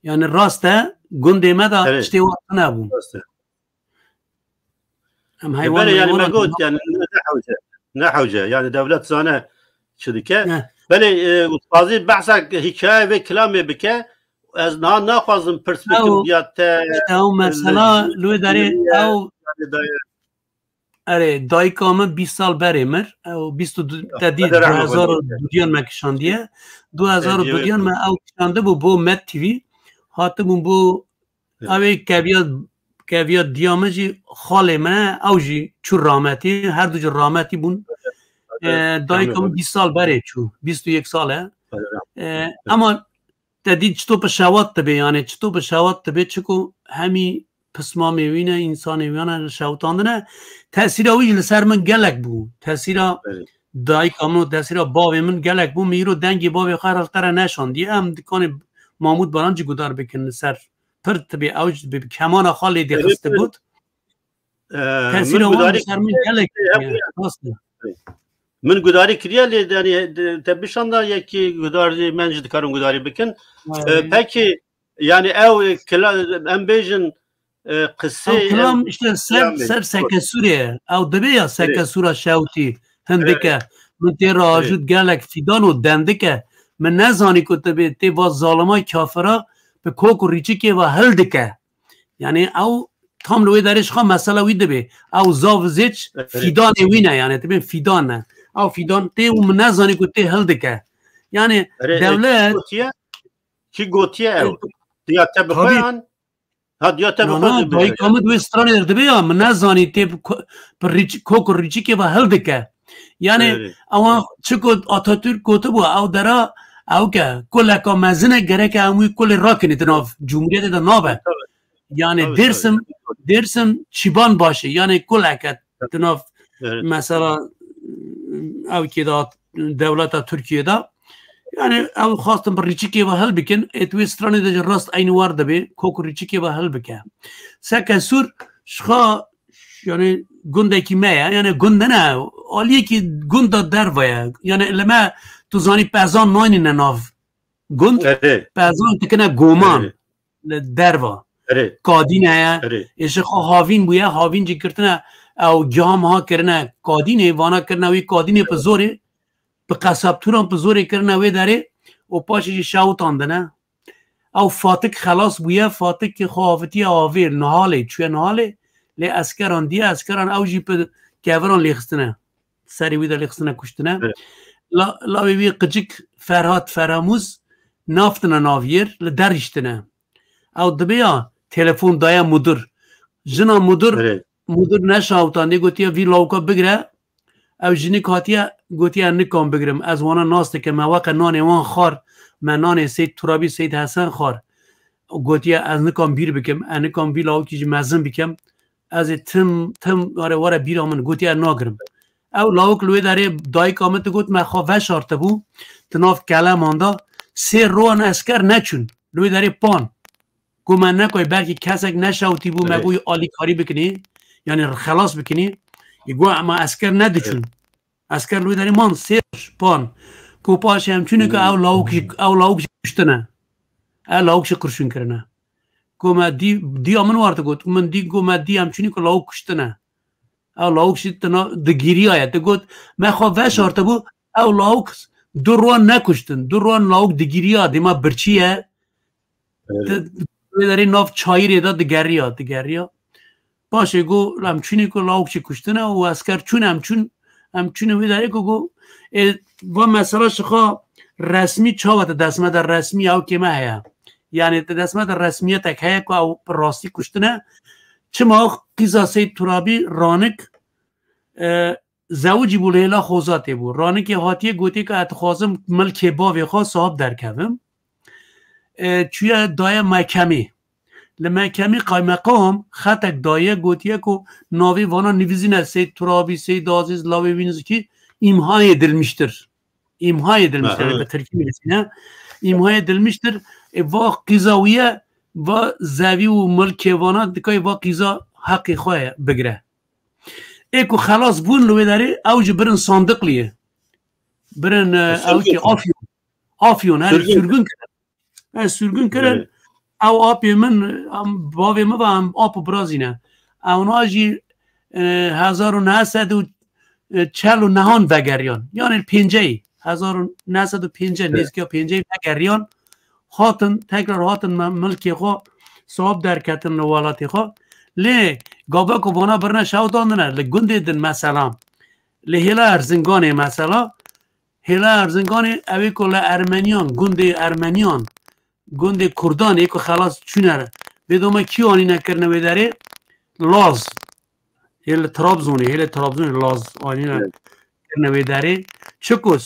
یعنی راسته گنده مدا تشتی وار نبون هم حیوان يعني ما قلت يعني نحوجه يعني دولة زانه شدكه بله قاضي بحثك حكايه و كلامه بك از نه ناخذم پرسپکتیویات او مثلا لو داره او اره دایکام 20 سال بریمر او 22 تدید 2002 مکشاندیه 2002 ما او کشانده بو مت تیوی هاتمون بو اوی کبیات دیامجی خاله من اوجی چون رامتی هر دو رامتی بون دایکام 20 سال بره چو 21 ساله اما تدید چطور به شوات تبه یعنی چطور به شوات تبه چکو همی پسما میوینه انسان میوینه شوتاندنه تأثیر اوی لسر من گلک بو تأثیر دایکامو تأثیر باوی من گلک بو میرو دنگی باوی خیرال تره نشاندی هم دکان محمود بارانجی گدار بکن سر پر تبه اوج به کمان خالی دیخسته بود تأثیر اوی لسر من گلک من گداری کریه لیدانی تبیشان دا یکی گداری من جد کارم گداری بکن پکی یعنی او ام بیجن قصه کلام işte سر سکسوریه او دبی یا سکسورا شوتی هندکه من تی راجود گلک فیدان و دندکه من نزانی که تبی تی با ظالمای کافرا به کوک و ریچی که و هلدکه یعنی او تام لوی درش خواه مسئله وی دبی او زاوزیچ فیدان وینه یعنی تبی فیدان نه او فیدان تی و من نزانی که تی هلدکه یعنی دولت کی گوتیه او دیاته بخوان ها دیاته بخوان دایی کامت و استرانی درده بیا من نزانی تی کوک و ریچی که و هلدکه یعنی او چکو آتاتورک گوته بو او درا او که کل که مزنه گره که هموی کل را کنید ناف جمهوریت دا نابه یعنی درسم چیبان باشه یعنی کل که ناف مثلا او که دا دولت ترکیه دا یعنی او خواستم بر ریچی که و حل بکن اتوی سترانی دا راست این وارده بی کوک ریچی که و حل بکن سکه سور شخوا یعنی گنده کی میه یعنی گنده نه آلیه که گنده در ویه یعنی لما تو زانی پزان ناینی نناف گند پزان تکنه گومان در و کادینه ایشه خواه هاوین بویه هاوین جی کرتنه او جام ها کرنه کادینه وانا کرنه وی کادینه پا زوره پا قصاب توران پا زوره کرنه وی داره و پاشی شاوتانده نه او فاتک خلاص بویه فاتک که خواهفتی آویر نهاله چوی نهاله لی اسکران دیه اسکران او جی پا کهوران لیخستنه سری وی در لیخستنه کشتنه لا وی قجک فرهاد فراموز نافتنه ناویر لدرشتنه او دبیا تلفون دایا مدر جنا مدر نشاوتانده گوتیا وی لاوکا بگره او جنی کاتیا گوتیا نکام بگرم از وانا ناسته که مواقع نان وان خار من نان سید ترابی سید حسن خار گوتیا از نکام بیر بکم انکام وی لاوکی مزن بکم از تم واره بیر آمن گوتیا ناگرم او لاوک لوی داره دای کامت گوت من خواه وشارته بو تناف کلم آندا سه روان اسکر نچون لوی داره پان گو من نکوی بلکه کسک نشاوتی بو مگوی آلی کاری بکنی یعنی خلاص بکنی گو اما اسکر ندچون اسکر لوی داره مان سیرش پان گو پاش همچونه که او لاوک کشتنه او لاوک کرشون کرنه گو من دی آمن وارده گوت من دی گو من دی همچونه که لاوک کشتنه او لاوک شید تنا دگیری آید گفت من خواه شارته بو او لاوک دو روان نکشتن دو روان لاوک دگیری آد ما برچیه داری ناف چایی ریدا دگری آد باشه گو همچونی که لاوک چی کشتنه و اسکر چون همچون ویداری که گو و مسئله شخوا رسمی چاوت دستمت رسمی او که ماه یعنی دستمت رسمیت اکه که او راستی کشتنه چه ما قیزا سید ترابی رانک زوجی بو لیلا خوزاتی بو رانک هاتیه گوتی که اتخوازم ملک باوی خواه صاحب درکوم چوی دایه محکمی لمحکمی قایمقام خطک دایه گوتیه که ناوی وانا نویزینه سید ترابی سید عزیز لاوی وینزو که ایمهای دلمیشتر به ترکی میرسینه ایمهای دلمیشتر و قیزاویه و زوی و ملک وانا دکای و قیزا حقی خواه بگره ایکو خلاص بون لوی داری اوج برن صندق لیه برن اوکی آفیون هر سرگون کرن او آپی من باوی ما و هم آپ برازینه اونا جی 1949 وگریان یعنی 1950 نیزکی ها 50 وگریان هاتن تکرار هاتن ملکی خواه صاحب در کتن نوالاتی خواه لی گابا کبانا برنا شاو داندنه لی گنده دن مثلا لی هلا ارزنگانه مثلا هلا ارزنگانه اوی که لی ارمنیان گنده کردان ایکو خلاص چونه بدومه کیو آنی نکرنه ویداره لاز هل ترابزونی لاز آنی نکرنه ویداره چکوس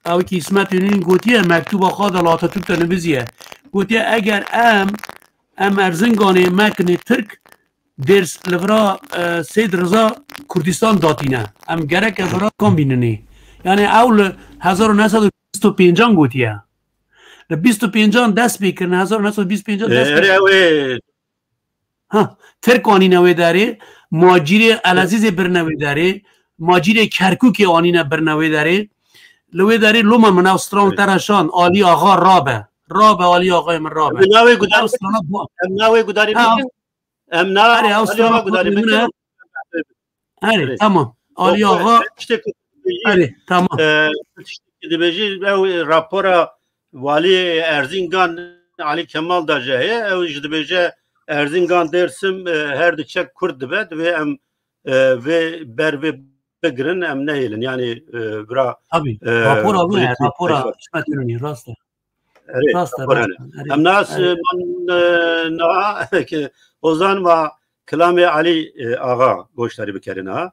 اوی که اسمت یونین گوتیه مکتوب آخواد لاتا توب تا نویزیه گوتیه اگر ام ارزنگانه مکنه ترک درس لورا سید رضا کردستان داتینه ام گرک لورا کام بیننی یعنی اول 1925 گوتیه ل 25 دست بیکرن 1925 دست ها ترک آنی نوی داره ماجیر العزیز برنوی داره ماجیر کرکوک آنی برنوی داره لوی داره لوما من استران ترشان آلی آقا رابه آلی آقای من رابه نوی گداری آره تمام آلی آقا آره تمام راپور والی ارزینگان علی کمال دا جهه او جدبیجه ارزینگان درسم هر دچک کرد بد و ام و بر و بگرن ام نهیلن یعنی برا راپور شمتونی راسته ام ناس من نا که اوزان و کلام علی آقا گوشتاری بکرین ها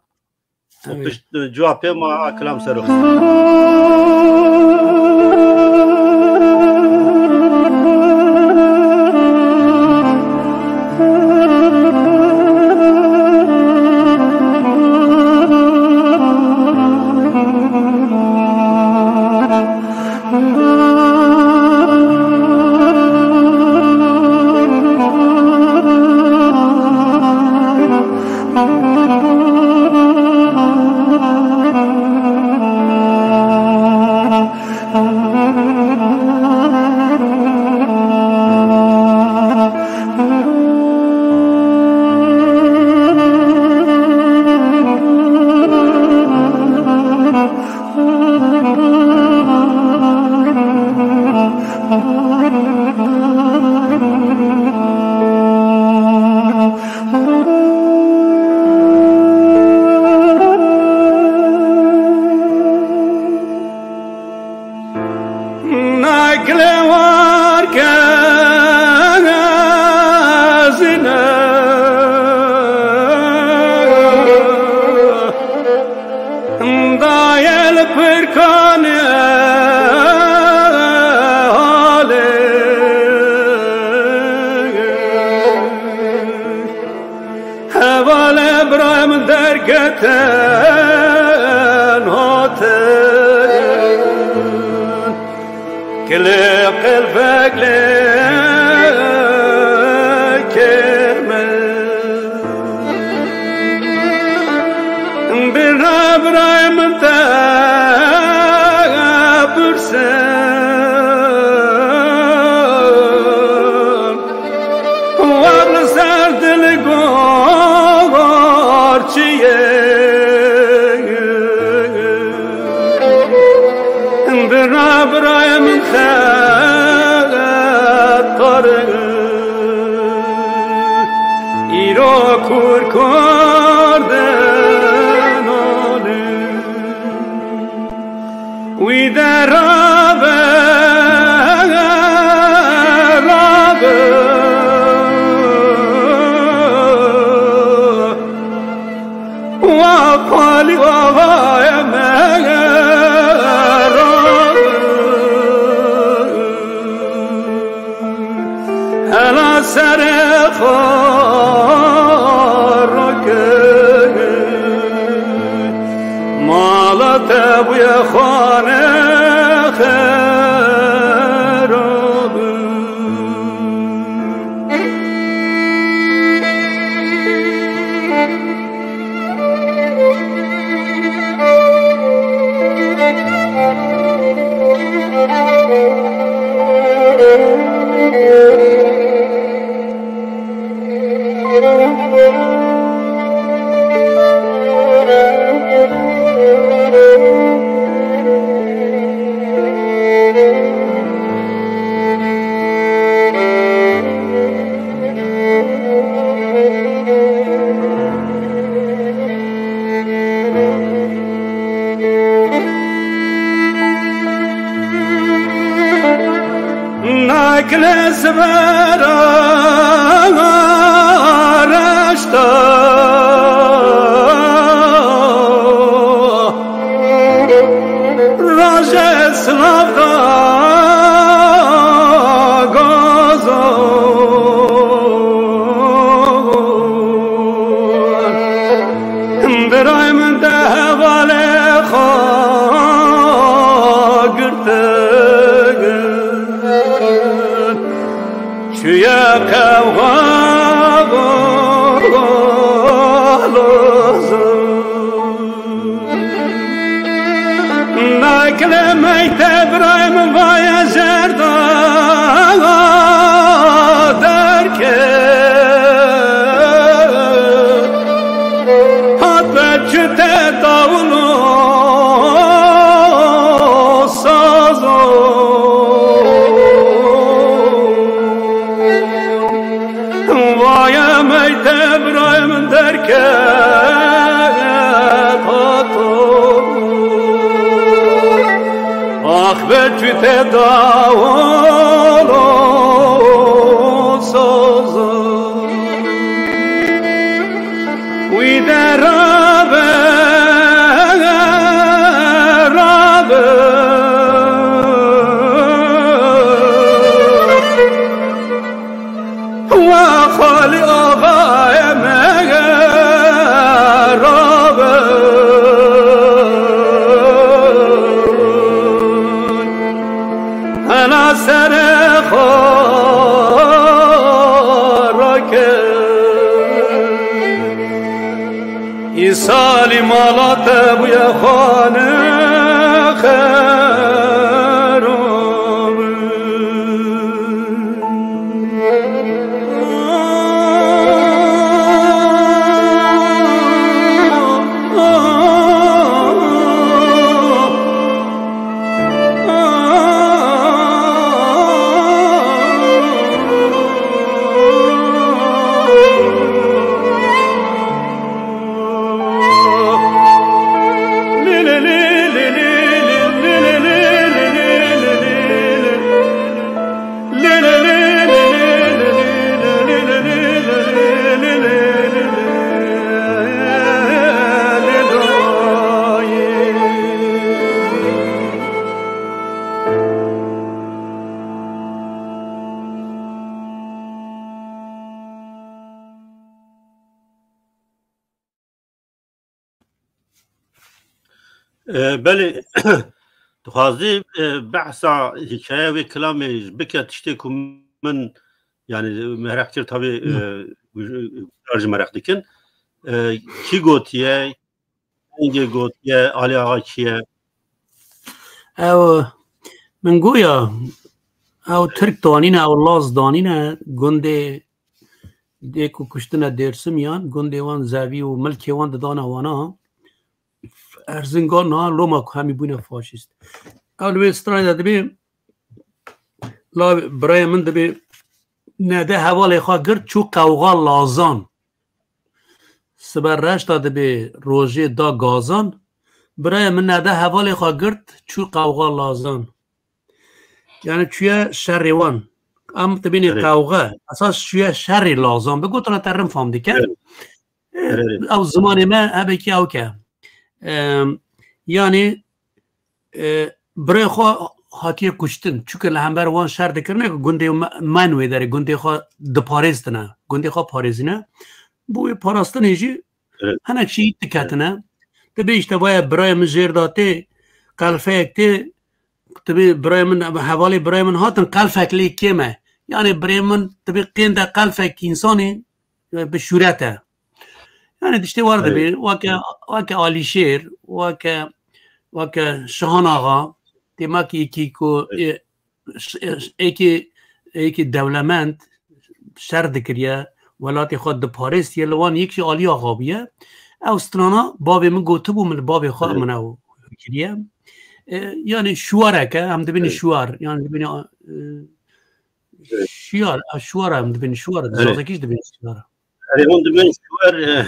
جوابه ما کلام سرخ چیه خطر ایرا کور کردن وی در رابه و قالی و وای هلا سر خارک مالت بوی خانه خراب نکلس برارشتا راج اسلاف دا گازان برایم ده واله خاگرته شویا نکل میت برایم وای زردا درکه حد بچت داولو سازو برایم درکه پاتو آخ به توی داولو سازو وی در رابه و خالی آقای سر خارک ای سالی مالات بوی خانه خراب بله دخوازی بحثا حکایه و کلامی بکه تشتی که من yani merak ettir tabii merak dikin ki gotiye hangi gotiye Ali Ağa kiye او من گویا او ترک دانینه او لاز دانینه گنده دیکو کشتنه درسم یان گنده وان زاوی و ملکی وان دانه وانا ارزنگان ها لوما همی بونه فاشیست اول به استرای داده بیم لا برای من دبی نده حوالی خواه گرد چو قوغا لازان سبر رشت دبی روژه دا گازان برای من نده حوالی خواه گرد چو قوغا لازان یعنی چوی شریوان ام تبینی قوغا اساس چوی شری لازان بگو تنا ترم فهم دیکه او زمان ما هبه که او که یعنی برای خواه هاتیه کشتن چون لهمبر وان شر دکرنه که گنده منوی داره گنده خواه دپارستنه گنده خواه پارزینه بوی پاراستن ایجی هنک شیید تکتنه تبی اشتباه برای من زیر داته قلفه اکتی تبی برای من حوالی برای من هاتن قلفه اکلی کمه یعنی برای من تبی قینده قلفه اک انسانی به شورته یعنی دشتی وارده بی واکه آلی شیر واکه شهان آقا تیما که ایکی دولمند شر دکریه ولاتی خود ده پاریس یه لوان یکشی آلی آقا بیه او سترانا بابی من گوته بو من بابی خواه منو کریه یعنی شواره که هم دبینی شوار یعنی دبینی شوار هم دبینی شوار زازکیش دبینی شواره اون دبینی شوار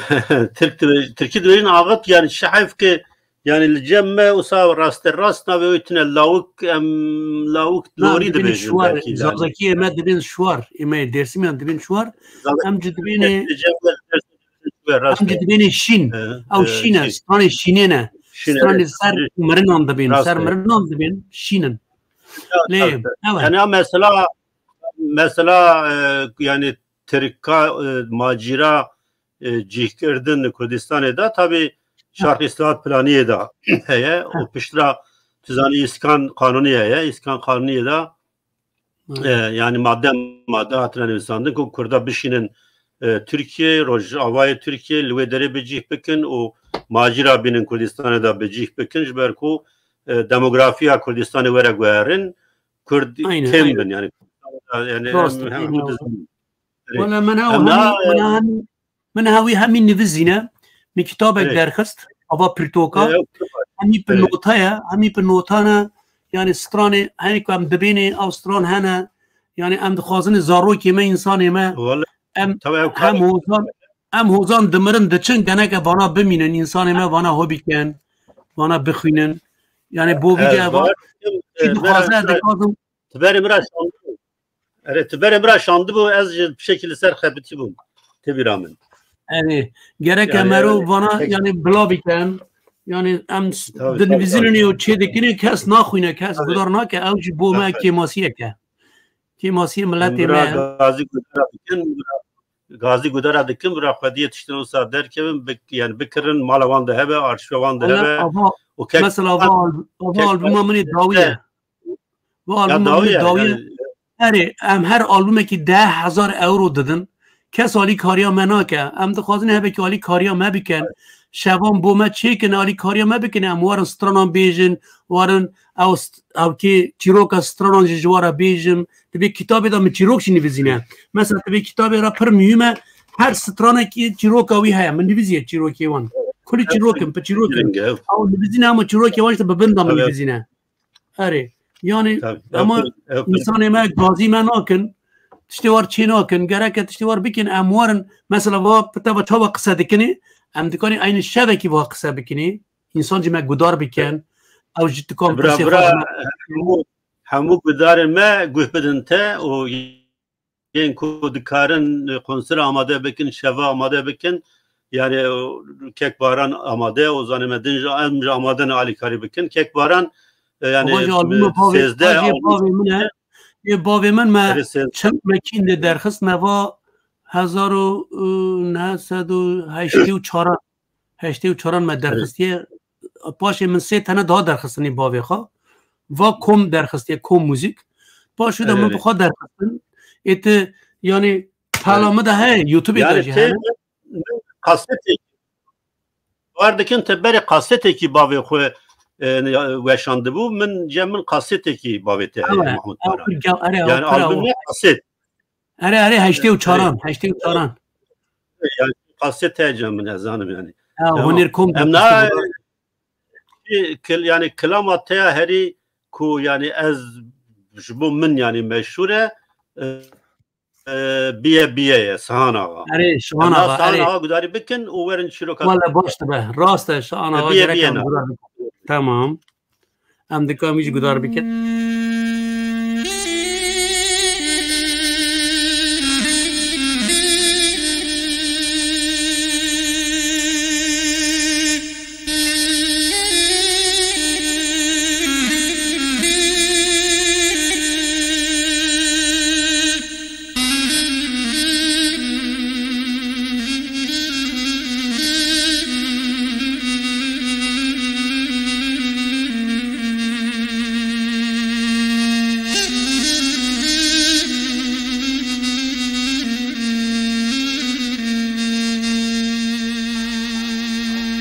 ترکی دبینی آغت yani şahif ki yani الجمع وصار راست الراس نبي ويتنا لاوك لوري دبي شوار زازكي ما دبين شوار اما درسي ما دبين شوار ام جدبيني شين او شينه ستاني شينينه ستاني سر مرنان دبين سر مرنان دبين شينن ليه يعني mesela yani Türk'a macera cihkerdin Kürdistan'da tabi şarkı istihat planı da heye o pişra tüzani iskan kanuni heye iskan kanuni da yani madde hatırlanan insandı ki kurda bişinin Türkiye roj avay Türkiye lüvedere becih bekin o macera binin Kürdistan'a da becih bekin jberku demografiya Kürdistan'ı vere guerin Kurd kembin yani ولا من هاوي همين نفزينا من كتابك درخست أبا بريتوكا همي بالنوتانا يعني ستراني هني كم دبيني أو ستران هنا يعني أم دخازن زارو كيما إنساني ما أم هوزان دمرن دچن كنك وانا بمينن إنساني ما وانا هو بيكن وانا بخوينن يعني بو بيجا دخازن دخازن تباري مرا شاندو تباري مرا شاندو بو از bir şekilde serxebiti bu tebiramen yani gerek emero bana yani blabiken yani am denizini o çedekini kes naxuyne kes budar na ke avci boma kemasiye ke kemasiye milleti me gazi gudara dikin bura xwedi yetiştin o saat derkevin yani bikirin malavan da hebe arşivan da hebe o mesela albuma mini dawiye bu albuma mini dawiye her albume ki 10,000 euro dedin کس آلی کاریا منا که ام دخوازن هبه که آلی کاریا ما بکن شبان بومه چه کن آلی کاریا ما بکنه ام وارن سترانان بیجن وارن او که چیروک سترانان جوارا بیجن تبی کتابی دا من چیروک شی نویزینه مثلا تبی کتابی را پر میومه هر سترانه که چیروک آوی های من نویزیه چیروکی وان کلی چیروکم پر چیروکم او نویزینه اما چیروکی وانش تا ببندم نویزینه اره یعنی اما انسان ما گازی ما ناکن تشتوار چینا کن گره که تشتوار بکن اموارن مثلا وا پتا و تا قصه دکنی ام دکانی این شبه کی وا قصه بکنی انسان جمع گدار بکن او جت کام همو گدار ما گوه بدن تا و ین کو دکارن کنسر آماده بکن شوا آماده بکن yani kek baran amade o zannemedin amca amaden ali kari bikın kek baran yani sezde یه باوی من چند مکین درخست نوا 1984 من درخستی باشه من 3 تنه دا درخستنی باوی خواه و کم درخستی کم موزیک باشه دا من بخواه درخستن ایت یعنی پلامه ده های یوتیوبی داشتی های قصتی واردکن تبری قصتی که باوی خواه وشانده بو من جمن قصته کی باوته محمود باران yani albüm ne kaset اره 84 yani kasete cemn azanım yani هنركم امنا yani kelamata heri ku yani az bu min yani meşhure biye Sahan Ağa. اره شان آقا Sahan اره Ağa gudari bikin o verin şirokat. والا باشه به راسته شان آقا بیه گرکم نه. گدار بکن. تمام هم دکامیش گدار بکن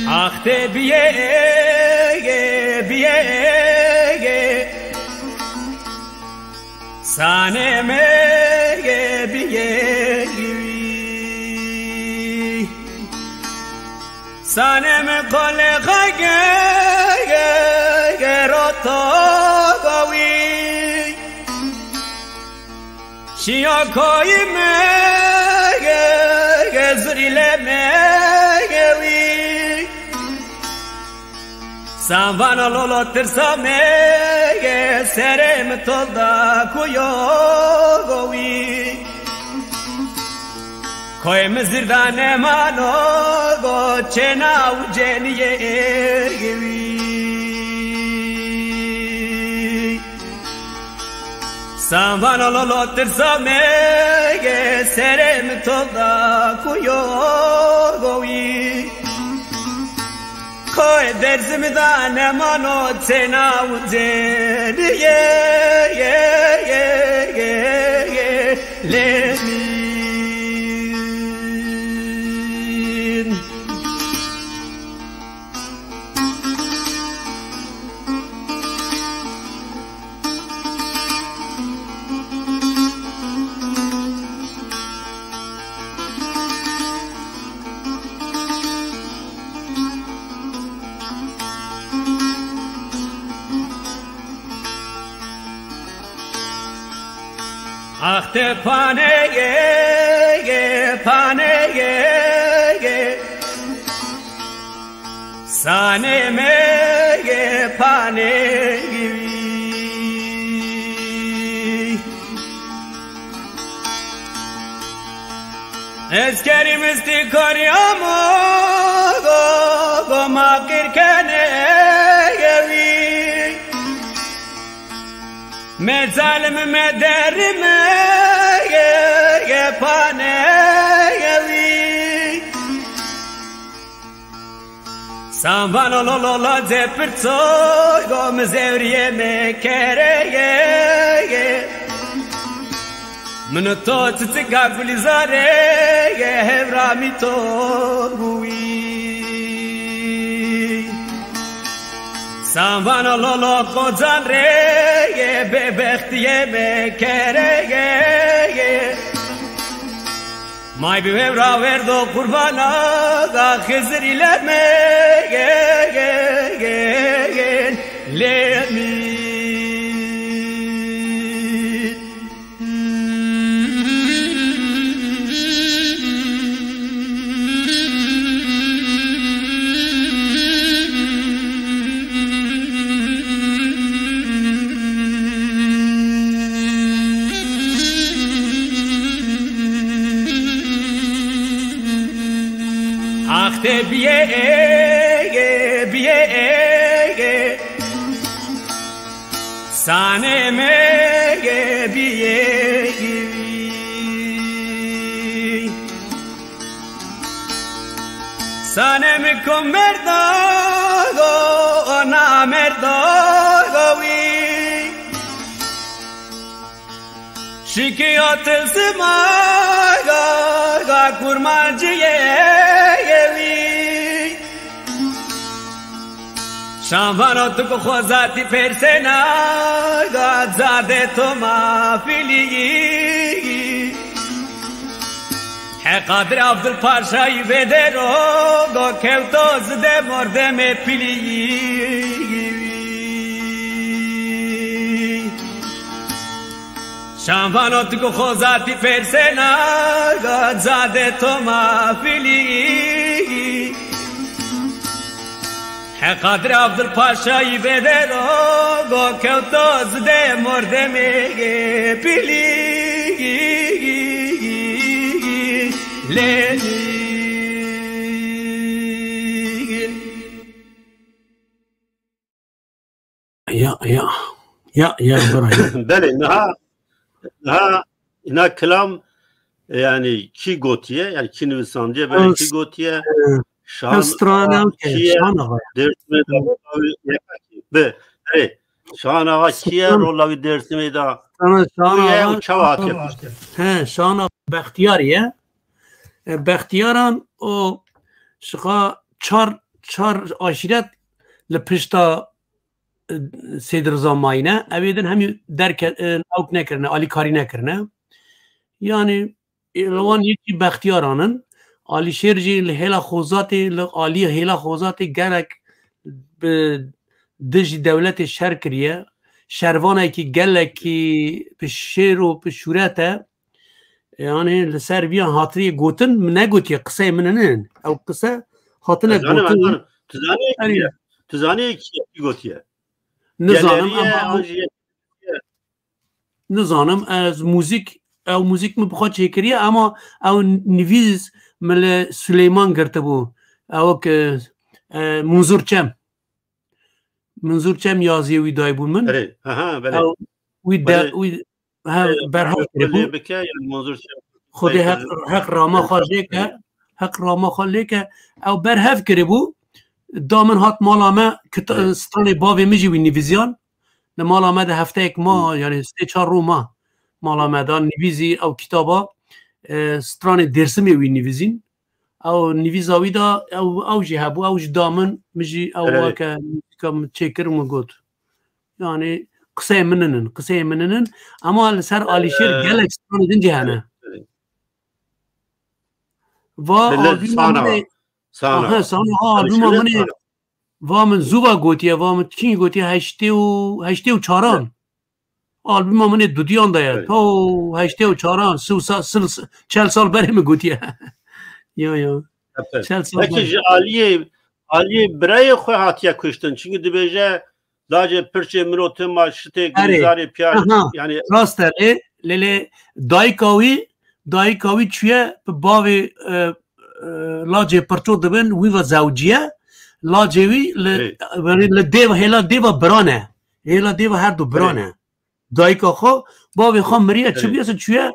Achte biye Sane me biye Sane me kole khage roto gawi Shia koi me zrile me Savana lolo tersame serem tolda kuyo gowi Koy mzirdane mano go chena ujeniye giwi Savana lolo tersame serem tolda kuyo gowi Koy derzimi da ne mano tena uzeni lemin Achte paneye Sane me paneye Eskerim istikariamo go makir kene Me zalim me derime panevi Sanvano lolo zepirzo go me zevriye me kereye Mını to tsiga gulizare hevrami to gui Sanvano lolo kozan re bebektiye me kereye May bi evra verdo kurbana da Hızır ile me lemin Achte biye Sane me biye Sane me con merda go na merda go Şikayet zima ga kurmanciye Şamvano tuko khozati persena gazade to mafili He Kadir Abdul Paşa'yı vedero go kevtoz de morde me pili شانوانت کو خوزاتی فرسنا زاده تو مافلی قادر عبدالپاشایی بده رو گو کهوتو زده مرده میگه پیلی لیلی يا ابراهيم بله نه کلام yani ki gotiye yani ki nüvisandiye böyle ki gotiye Strana Şahan ağa kiye rollavi dersimi da Şahan ağa Behtiyariye Behtiyaran o şıka çar aşiret le pişta Seydir Zamayne eviden hem derken avuk nekrine Ali Kari nekrine yani lawan yeki Behtiyaranın Ali Şerci hela khozati Ali hela khozati gerek dij devleti şerkriye şervana ki gelek ki pişero pişurete yani Serbiya hatırı gotin ne gotiye kısa meninin ev kısa hatına gotin tuzani ki gotiye نزانم از موزیک او موزیک می بخواد چکریه اما او نویز مل سلیمان گرته بو او که منظور چم یازی وی دای بون من وی برها خودی حق راما خواهده که او برهف کری بو دامن هات مالا ما سترانی باوی میجی وی نویزیان مالا ما ده هفته یک ما یعنی 3-4 رو ما مالا ما ده نویزی او کتابا سترانی درسمی وی نویزین او نویزاوی دا او جی هبو او جی دامن میجی او که چکر مگود یعنی قصه مننن اما سر آلیشیر گلک سترانی دن جهانه و سانا آلبوم منی وامن زوبا گوتیه وامن چی گوتیه 84 آلبوم منی دودیان داید تو 84 40 سال بریم گوتیه یا 40 سال پeki Ali برای خو هاتیه کشتن çünkü dibece laje perçe mirote maçte gizari piyaj yani راست له دایکاوی چیه باوی لاجه پرچو دبن وی و زوجیه لاجه وی ل دیو هلا دیو برانه هلا دیو هر دو برانه دایکا خو باوی خو مریه چه بیاسه چیه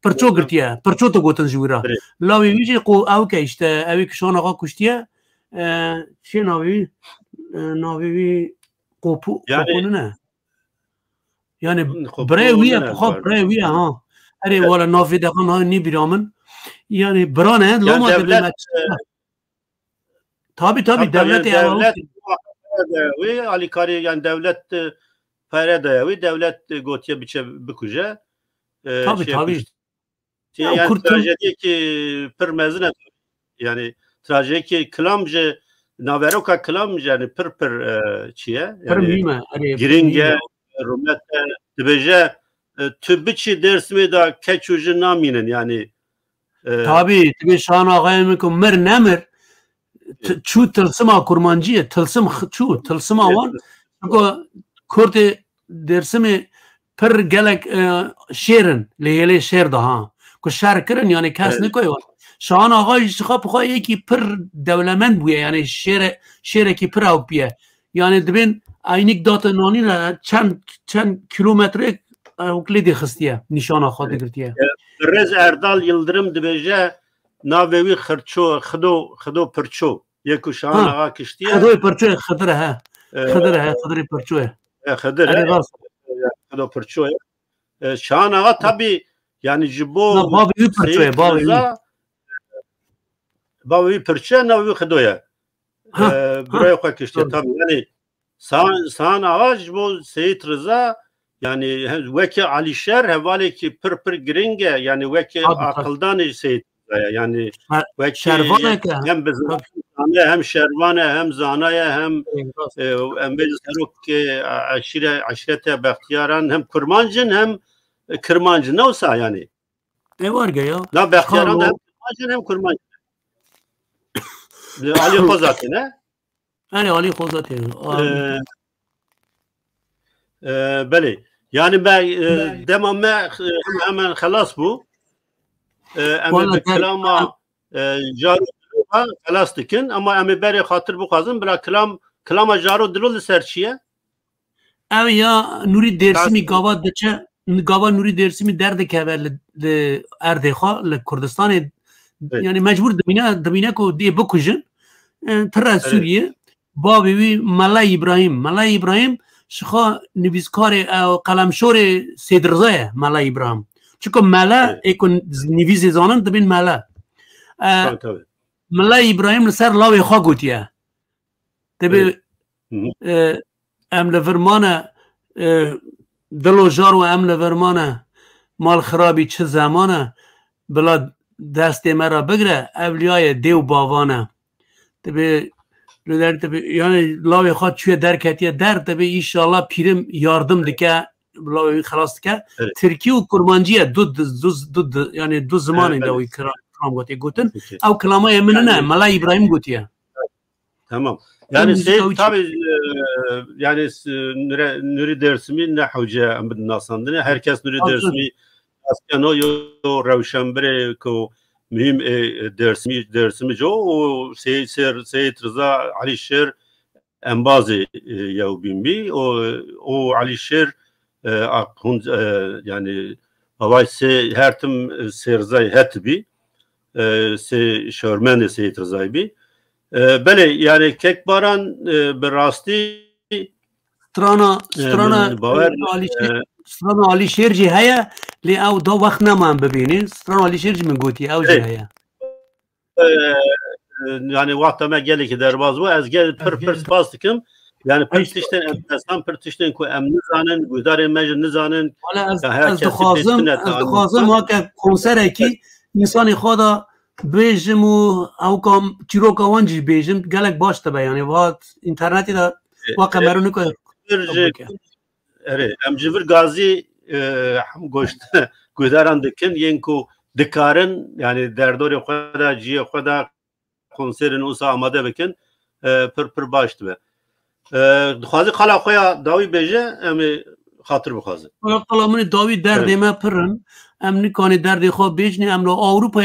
پرچو گرتیه پرچو تو گوتن جویرا لاوی ویجی قو او که اشته اوی کشان آقا کشتیه چیه ناوی قوپونه نه یعنی برای ویه خب برای ویه ها اره والا ناوی دقان ها نی بیرامن yani برانه لما devlet tabi devlet ve Ali Kari yani devlet Peredaya devlet gotiye biçe bikuje tabi yani trajedi ki pir mezine yani trajedi ki klamje naveroka klamje yani pir çiye yani giringe rumet dibece tübçi dersmi da keçucu naminin yani tabi şan ağayım ki mer nemir çu tılsıma kurmancıya tılsıma wan ko kurte dersimi per gelek şerin leyele şer daha ko şer kirin yani kas ne koyuyor şan ağay şıkap koy ki per devlemen bu yani şere ki per av piye yani dibin aynik data nani la çan kilometre اوکلی خستیه نشان خود گرتیه رز اردال یلدرم دبیجه ناوی خدو پرچو یکو شان آقا کشتیه خدره پرچو خدو پرچو شان آقا tabi yani jibo باوی پرچو ناوی خدویا برای خود کشتیه tabi yani سان آقا jibo Seyit Rıza yani veki Alişer hevale ki pır giringe yani veki akıldan Seyit yani veki hem şervane hem zanaya hem meclis herok aşirete Behtiyaran hem kurmancın hem Kırmancı ne olsa yani. Ne var ya? La Bektiyaran hem Kırmancı hem Kırmancı. Ali Kozat'ı ne? Yani Ali Kozat Beli. Yani ben demem hemen halas bu. Ama bir kelama jaru halas dikin ama ama beri hatır bu kazın bırak kelama jaru dilul serçiye. Evet ya Nuri Dersimi gava Nuri Dersimi derde keverli erdeha le Kurdistan yani mecbur dibine ko diye bakıcın tırra Suriye babi Mala İbrahim şıha nivizkar kalamşor Sedrzaya Mala İbrahim çünkü Mala ekon niviz zanın dibin Mala Mala İbrahim ser lavi xwa gotiye tabi ام لورمانه دلوجار و ام لورمانه مال خرابی چه زمانه بلا دست مرا بگره اولیای دیو باوانه تبی yani لاوی خواد چوی درکتیه در تبی ایشالله پیرم yardım dike لاوی خلاص dike Türkiye و kurmancıya yani dud zamanında o ikram gotin او kelama yeminine Mala İbrahim gotiye. Tamam. Yani tabii yani Nuri Dersimi ne hoca amdnasandine herkes Nuri Dersimi askano yo Ravşanbere ko mühim dersimi jo o Seyit Rıza Alişer Enbazi yavbimbi o Alişer yani havay hertim Serzay hetbi şörmen Seyit Rıza'ybi بله یعنی کک باران به راستی سترانا علی شیرجی هیا لی او دو وقت نمان ببینین سترانا علی شیرجی من گوتی او جی هیا yani vaktime gelir ki derbaz bu az gel pır spas dikim yani pırtışten enteresan pırtışten ku emni zanen gudar meclis zanen az dukhazım ha ki konsere ki insan xoda بیشم و او کام چیرو کاوانجی بیشم گلک باش تبع یعنی وقت اینترنتی دا واقع مرونی که اره امجبر گازی هم گوشت گوداران دکن ینکو دکارن yani derdori خدا جی خدا konserin usa amade bekin pır baştı be xazi xala xoya davi beje emi xatir bixazi xalamını davi derdime pırın emni kani derdi xo bejni emlo Avrupa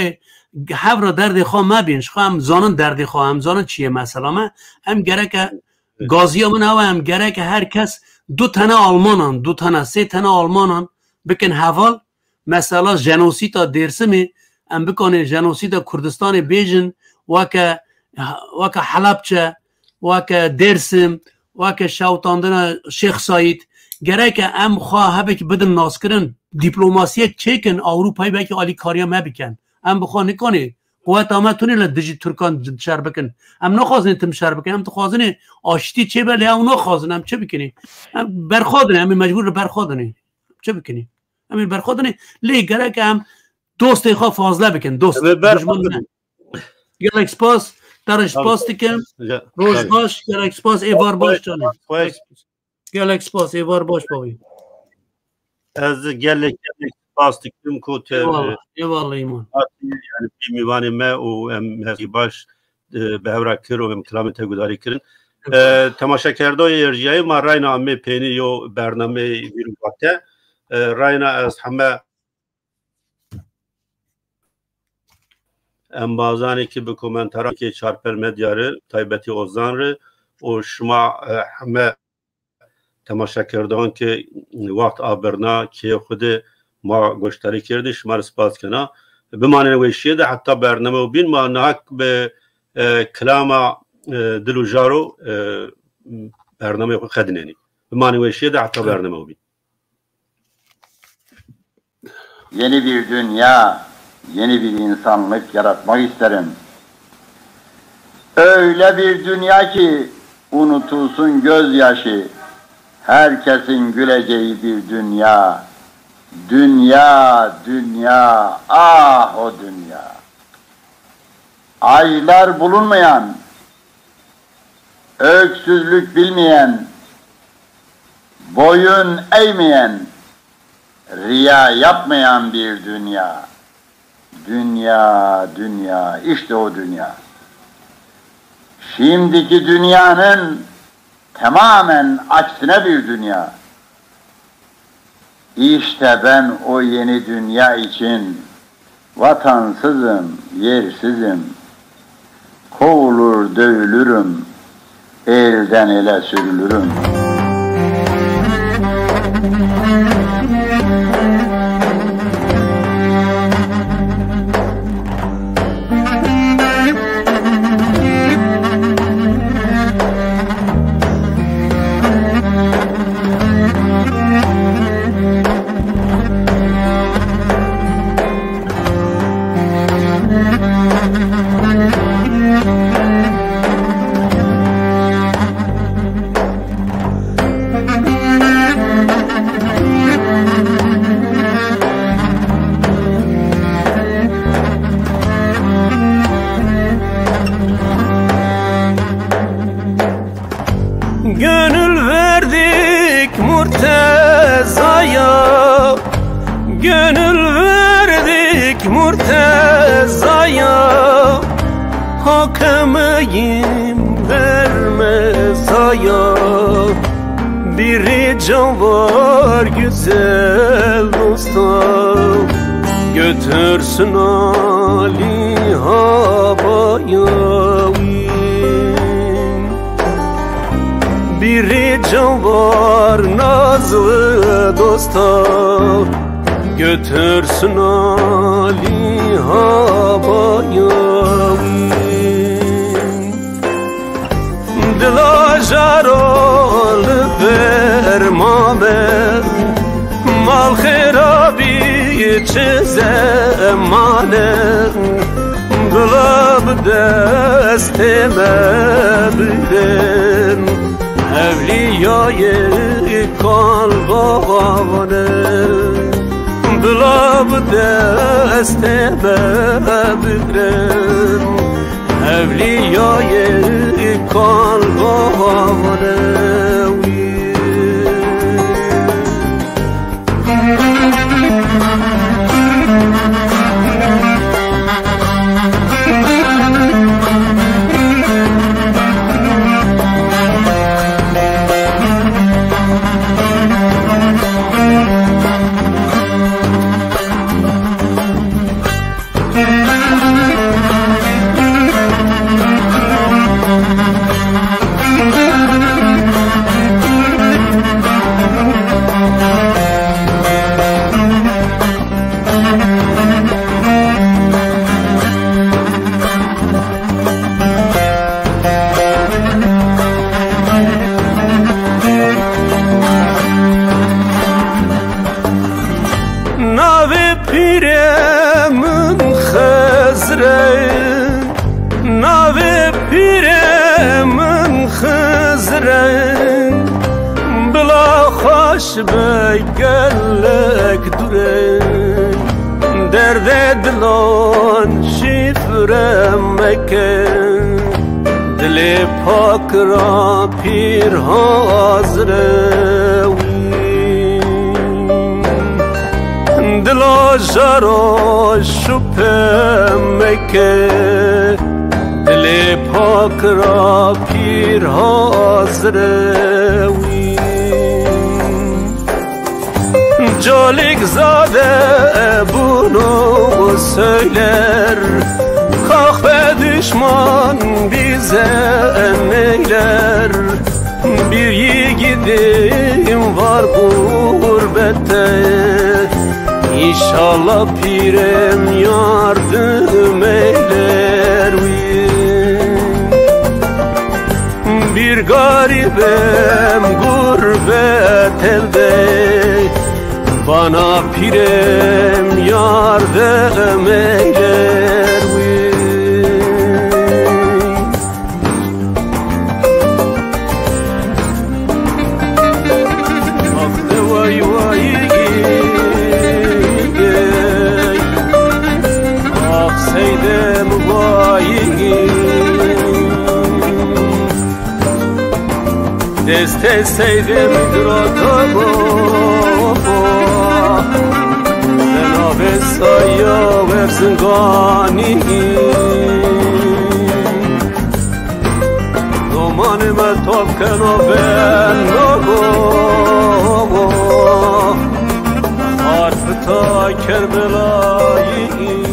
هفر درد خواه مبینش خواه هم زانن درد خواه هم زانن چیه مثلا من هم گره که گازی من هم گره که هر کس دو تنه آلمانان دو تنه سه تنه آلمانان بکن حوال مثلا جنوسیتا درسمی هم بکنه جنوسیتا کردستان بیجن وکه حلبچه وکه درسم وکه شوتاندن شیخ سایید گره که هم خواه هبه که بدن ناس کرن دیپلوماسی چکن اروپایی بکی آلی کاریا مبکن ام بخوا نکنی قوت آمد تونی لدجی ترکان شر بکن ام نخوازنی تم شر بکن ام تخوازنی آشتی چه بلی ام نخوازن ام چه بکنی ام برخوادنی ام مجبور برخوادنی چه بکنی ام برخوادنی لی گره که ام دوست خواه فاضله بکن دوست گلک سپاس درش پاس دیکن روش باش گلک سپاس ایوار باش جانه گلک سپاس ایوار باش باوی از گلک Pastıktım kot eyvallah iman yani bir mivane me o em baş behevra kir o em kilometre gudari kirin temaşa kerdo yerciye ma rayna amme peni yo bername bir vakte rayna az hame em bazani ki bu komentara ki çarper medyarı taybeti ozanrı o şuma hame temaşa kerdon ki vakt aberna ki xude ما گوشتاری کردی شما رو سپاس کنم به معنی ویشیه ده حتی برنامه و بین ما نهک به کلام دلو جارو برنامه خود خدنینی به معنی ویشیه ده حتی برنامه و بین yeni bir dünya, yeni bir insanlık yaratmak isterim. Öyle bir dünya ki unutulsun gözyaşı, herkesin güleceği bir dünya. Dünya, dünya, ah o dünya. Aylar bulunmayan, öksüzlük bilmeyen, boyun eğmeyen, riya yapmayan bir dünya. Dünya, dünya, işte o dünya. Şimdiki dünyanın tamamen aksine bir dünya. İşte ben o yeni dünya için vatansızım, yersizim. Kovulur, dövülürüm, elden ele sürülürüm. Gönül verdik Murteza'ya, gönül verdik Murteza'ya, hak emeğim vermez aya. Bir ricam var güzel dosta, götürsün Ali Haba'ya. Bir ricam var nazlı dosta, götürsün Ali Haba'ya. Dila jaralı vermame, mal kherabi çizemane. Dila bdesteme bilen, evliyayı kalbavane. Dila bdesteme bilen, evliyayı kalbavane. Nave piremin Xızren, bila xoş bey gelek duren. Derde dilan şifrem meken, dili pak ra pir hazrev. Dila jara şüphem meke, dili pak ra pir hazrevi. Calik zade bunu söyler, kahve düşman bize neyler. Bir yiğidim var gurbette, İnşallah pirem yardım eyler. Bir garibem gurbet elde, bana pirem yardım eyler. Vay vay seydem vayi, deste seydem dratabo, Cenab-ı Sayya versin gani Zamanıma topken o ben Harfı ta Kerbela'yı